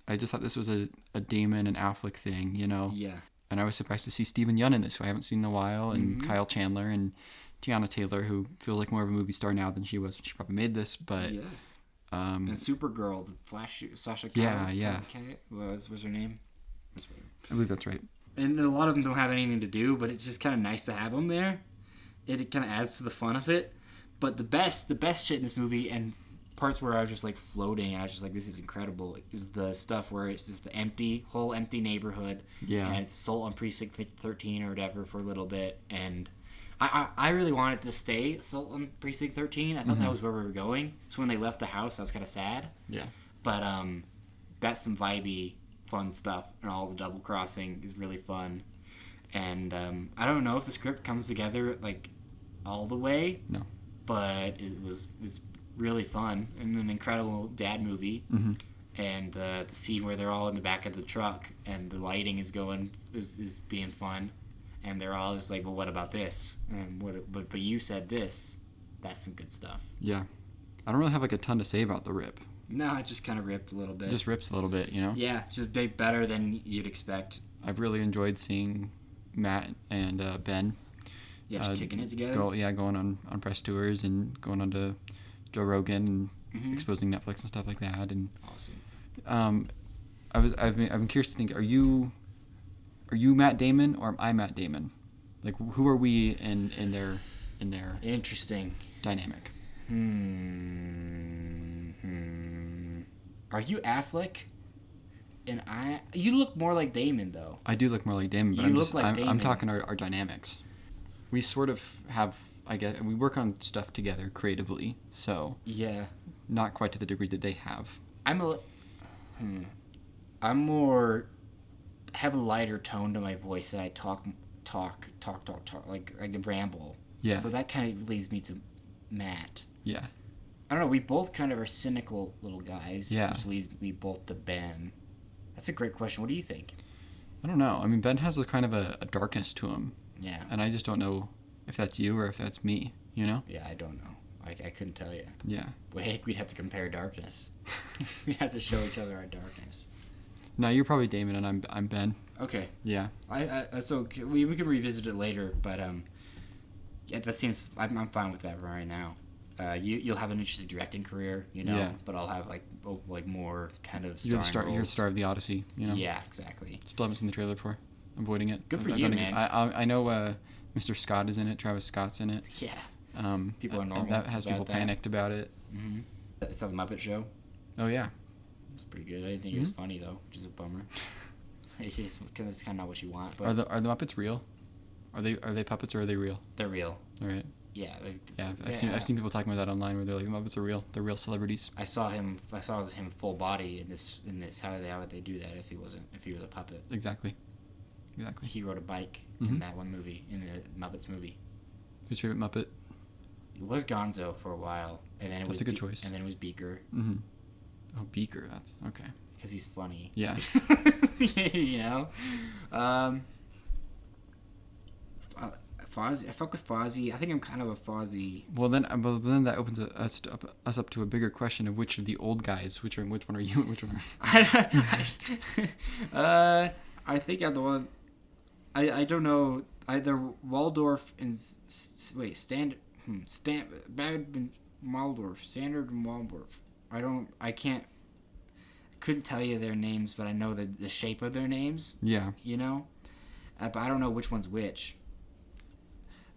I just thought this was a Damon and Affleck thing, you know? Yeah. And I was surprised to see Stephen Yeun in this, who I haven't seen in a while, and Kyle Chandler and Tiana Taylor, who feels like more of a movie star now than she was when she probably made this. But and Supergirl, the Flash, Sasha Calle. Yeah. What's her name? I believe that's right. And a lot of them don't have anything to do, but it's just kind of nice to have them there. It kind of adds to the fun of it. But the best shit in this movie, and parts where I was just like floating, and I was just like, this is incredible, is the stuff where it's just the whole empty neighborhood. Yeah. And it's assault on Precinct 13 or whatever for a little bit. And I really wanted to stay assault on Precinct 13. I thought that was where we were going. So when they left the house, I was kind of sad. Yeah. But that's some vibey, fun stuff. And all the double crossing is really fun. And I don't know if the script comes together like all the way. No. But it was really fun and an incredible dad movie. Mm-hmm. And the scene where they're all in the back of the truck and the lighting is being fun, and they're all just like, well, what about this? And but you said this. That's some good stuff. Yeah, I don't really have like a ton to say about the Rip. No, it just kind of ripped a little bit. Just rips a little bit, you know. Yeah, just better than you'd expect. I've really enjoyed seeing Matt and Ben. Yeah, just kicking it together. Going on press tours and going on to Joe Rogan and exposing Netflix and stuff like that. And awesome. I've been curious to think: Are you Matt Damon or am I Matt Damon? Like, who are we in their interesting dynamic? Are you Affleck? And you look more like Damon though. I do look more like Damon, but I'm talking our dynamics. We sort of have, I guess, we work on stuff together creatively, so yeah, not quite to the degree that they have. I'm have a lighter tone to my voice, and I talk like a ramble. Yeah. So that kind of leads me to Matt. Yeah. I don't know. We both kind of are cynical little guys. Yeah. Which leads me both to Ben. That's a great question. What do you think? I don't know. I mean, Ben has a kind of a darkness to him. Yeah. And I just don't know if that's you or if that's me, you know? Yeah, I don't know. I couldn't tell you. Yeah. Well, we'd have to compare darkness. We'd have to show each other our darkness. No, you're probably Damon and I'm Ben. Okay. Yeah. So we can revisit it later, but yeah, that seems I'm fine with that right now. You'll have an interesting directing career, you know. Yeah. But I'll have like more kind of you're the star of the Odyssey, you know. Yeah, exactly. Still haven't seen the trailer for. Avoiding it. Good for you, man. I know Mr. Scott is in it. Travis Scott's in it. Yeah. People are normal. That has people panicked about it. Mm-hmm. It's on the Muppet Show. Oh yeah. It's pretty good. I didn't think it was funny though, which is a bummer. It's just because it's kind of not what you want. But Are the Muppets real? Are they puppets or are they real? they're real. All right. Yeah. Yeah, I've seen people talking about that online where they're like, the Muppets are real. They're real celebrities. I saw him full body in this. How would they do that if he was a puppet? Exactly. He rode a bike Mm-hmm. in that one movie, in the Muppets movie. Who's your favorite Muppet? It was Gonzo for a while, and then That's a good choice. And then it was Beaker. Mm-hmm. Oh, Beaker. That's okay. Because he's funny. Yeah. You know? Fozzie. I fuck with Fozzie. I think I'm kind of a Fozzie. Well, then that opens us up to a bigger question of which of the old guys, which one are you, which one are... I think I'm the one... I don't know. Either Waldorf and... Standard and Waldorf. I couldn't tell you their names, but I know the shape of their names. Yeah. You know? But I don't know which one's which.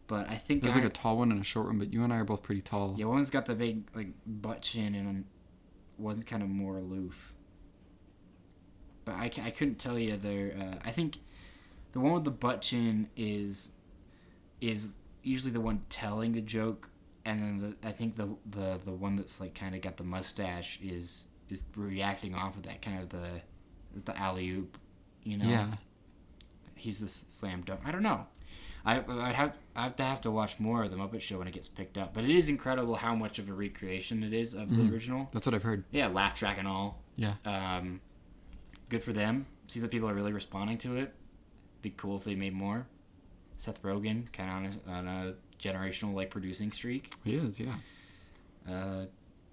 But I think there's like a tall one and a short one, but you and I are both pretty tall. Yeah, one's got the big like butt chin, and one's kind of more aloof. But I couldn't tell you their. I think the one with the butt chin is usually the one telling the joke, and then I think the one that's like kind of got the mustache is reacting off of that, kind of the alley oop, you know. Yeah. He's the slam dunk. I don't know. I'd have to watch more of the Muppet Show when it gets picked up. But it is incredible how much of a recreation it is of the original. That's what I've heard. Yeah, laugh track and all. Yeah. Good for them. Seems like people are really responding to it. Be cool if they made more. Seth Rogen, kind of on a generational like producing streak. He is, yeah.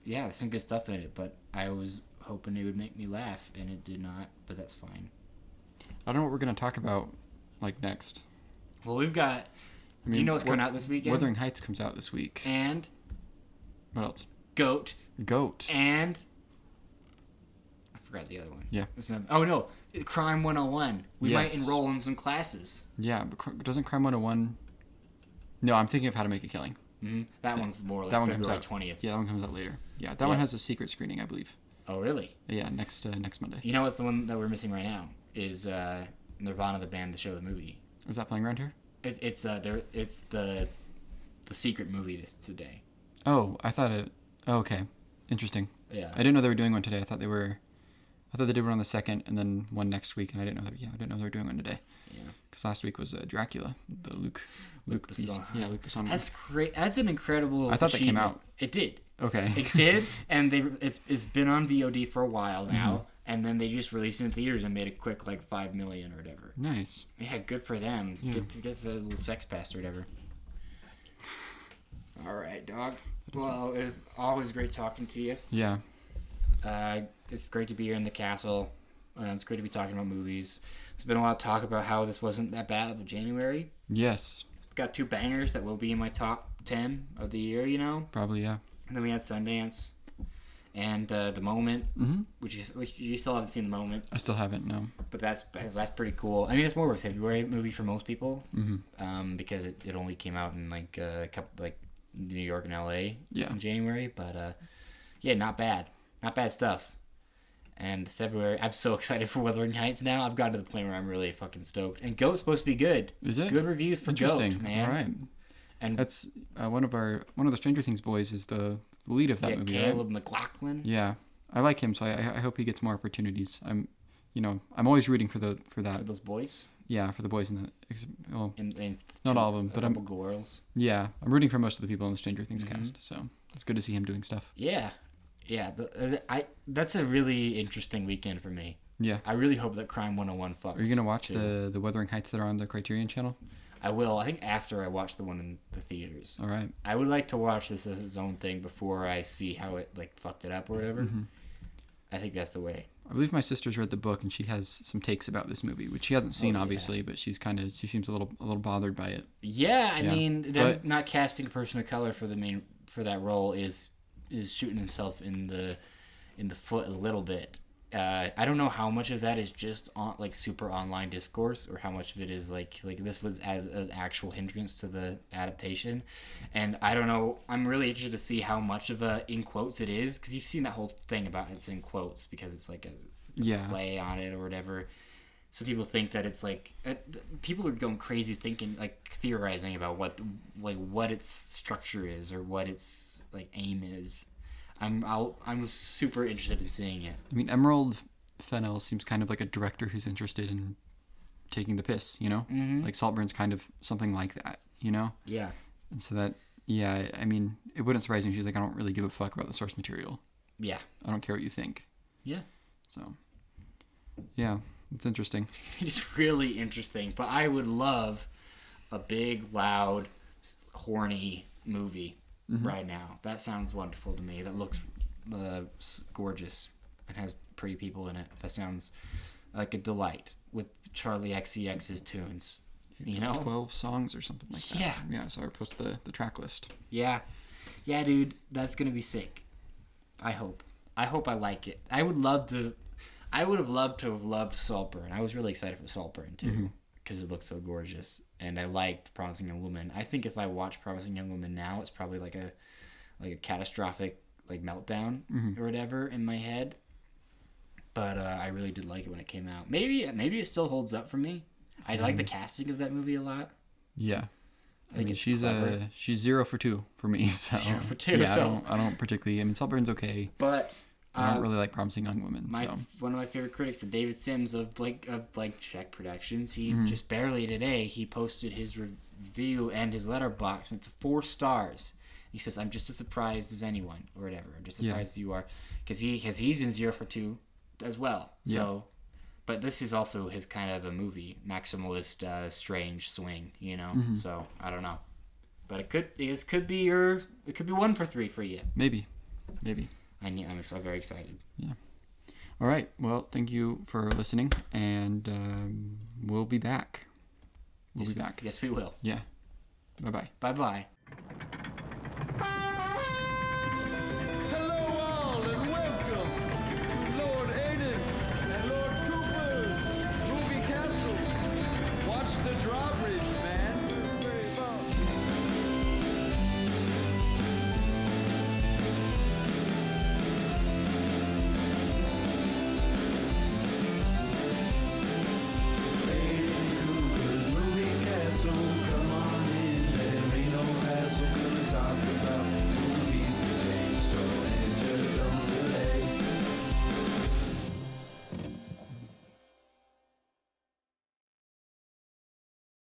Yeah, there's some good stuff in it, but I was hoping it would make me laugh, and it did not. But that's fine. I don't know what we're gonna talk about like next. Well, we've got... do you know what's coming out this weekend? Wuthering Heights comes out this week. And? What else? Goat. And? I forgot the other one. Yeah. Oh, no. Crime 101. We might Yes. enroll in some classes. Yeah, but doesn't Crime 101... No, I'm thinking of How to Make a Killing. Mm-hmm. That one's more like that one February comes out 20th. Yeah, that one comes out later. Yeah, that one has a secret screening, I believe. Oh, really? Yeah, next Monday. You know what's the one that we're missing right now? Is Nirvana the band, the show, the movie. Is that playing around here? It's the secret movie today. Oh, I thought it... Oh, okay. Interesting. Yeah. I didn't know they were doing one today. I thought they did one on the 2nd and then one next week, and I didn't know they were doing one today. Yeah. Because last week was Dracula, the Luke Besson. Yeah, Luke Besson. That's great. That's an incredible I thought that came achievement. out. It did. Okay. It did, and it's been on VOD for a while now, and then they just released it in theaters and made a quick like 5 million or whatever. Nice. Yeah, good for them. Yeah. Good for the little sex pest or whatever. All right, dog. Well, it was always great talking to you. Yeah. It's great to be here in the castle. It's great to be talking about movies. There's been a lot of talk about how this wasn't that bad of a January. Yes. It's got 2 bangers that will be in my top 10 of the year, you know? Probably, yeah. And then we had Sundance and The Moment, which you still haven't seen The Moment. I still haven't, no. But that's pretty cool. I mean, it's more of a February movie for most people, because it only came out in like a couple, like New York and LA in January. But yeah, not bad stuff. And February, I'm so excited for Wuthering Heights now. I've gotten to the point where I'm really fucking stoked. And Goat's supposed to be good. Is it? Good reviews for Goat, man. All right. And that's one of the Stranger Things boys is the lead of that movie. Caleb right? McLaughlin. Yeah, I like him, so I hope he gets more opportunities. I'm always rooting for that. For those boys. Yeah, for the boys in the well, and not all of them, but a couple girls. Yeah, I'm rooting for most of the people in the Stranger Things cast. So it's good to see him doing stuff. Yeah. That's a really interesting weekend for me. Yeah. I really hope that Crime 101 fucks. Are you gonna watch the Wuthering Heights that are on the Criterion Channel? I will. I think after I watch the one in the theaters. All right. I would like to watch this as its own thing before I see how it like fucked it up or whatever. I think that's the way. I believe my sister's read the book and she has some takes about this movie, which she hasn't seen obviously, but she seems a little bothered by it. Yeah, I mean, them not casting a person of color for that role is shooting himself in the foot a little bit. I don't know how much of that is just on like super online discourse or how much of it is like this was as an actual hindrance to the adaptation, and I don't know. I'm really interested to see how much of a in quotes it is, because you've seen that whole thing about it's in quotes because it's like a play on it or whatever. some people think that it's like people are going crazy thinking, like theorizing about what its structure is or what its like aim is. I'm super interested in seeing it. I mean, Emerald Fennell seems kind of like a director who's interested in taking the piss, you know? Mm-hmm. Like Saltburn's kind of something like that, you know? Yeah. And so that, yeah, I mean, it wouldn't surprise me if she's like, I don't really give a fuck about the source material. Yeah. I don't care what you think. Yeah. So, yeah, it's interesting. It's really interesting, but I would love a big, loud, horny movie right now. That sounds wonderful to me. That looks gorgeous and has pretty people in it. That sounds like a delight with Charlie XCX's tunes. You know? 12 songs or something like that. Yeah. Yeah, so I post the track list. Yeah. Yeah, dude, that's going to be sick. I hope I like it. I would have loved to have loved Saltburn. I was really excited for Saltburn too because it looked so gorgeous, and I liked Promising Young Woman. I think if I watch Promising Young Woman now, it's probably like a catastrophic like meltdown or whatever in my head. But I really did like it when it came out. Maybe it still holds up for me. I like the casting of that movie a lot. Yeah. I think she's clever. She's 0 for 2 for me. So 0 for 2. Yeah, so. I don't particularly. I mean, Saltburn's okay, but I don't really like Promising Young Women. One of my favorite critics, the David Sims of Czech Productions, he just barely today he posted his review and his Letterboxd, and it's 4 stars. He says, "I'm just as surprised as anyone, or whatever. I'm just surprised as you are, because he's been 0 for 2 as well. Yeah. So." But this is also his kind of a movie, maximalist, strange swing, you know. So I don't know, but it could be 1 for 3 for you. Maybe. I'm so very excited. Yeah. All right. Well, thank you for listening, and we'll be back. We'll be back. Yes, we will. Yeah. Bye-bye. Bye-bye.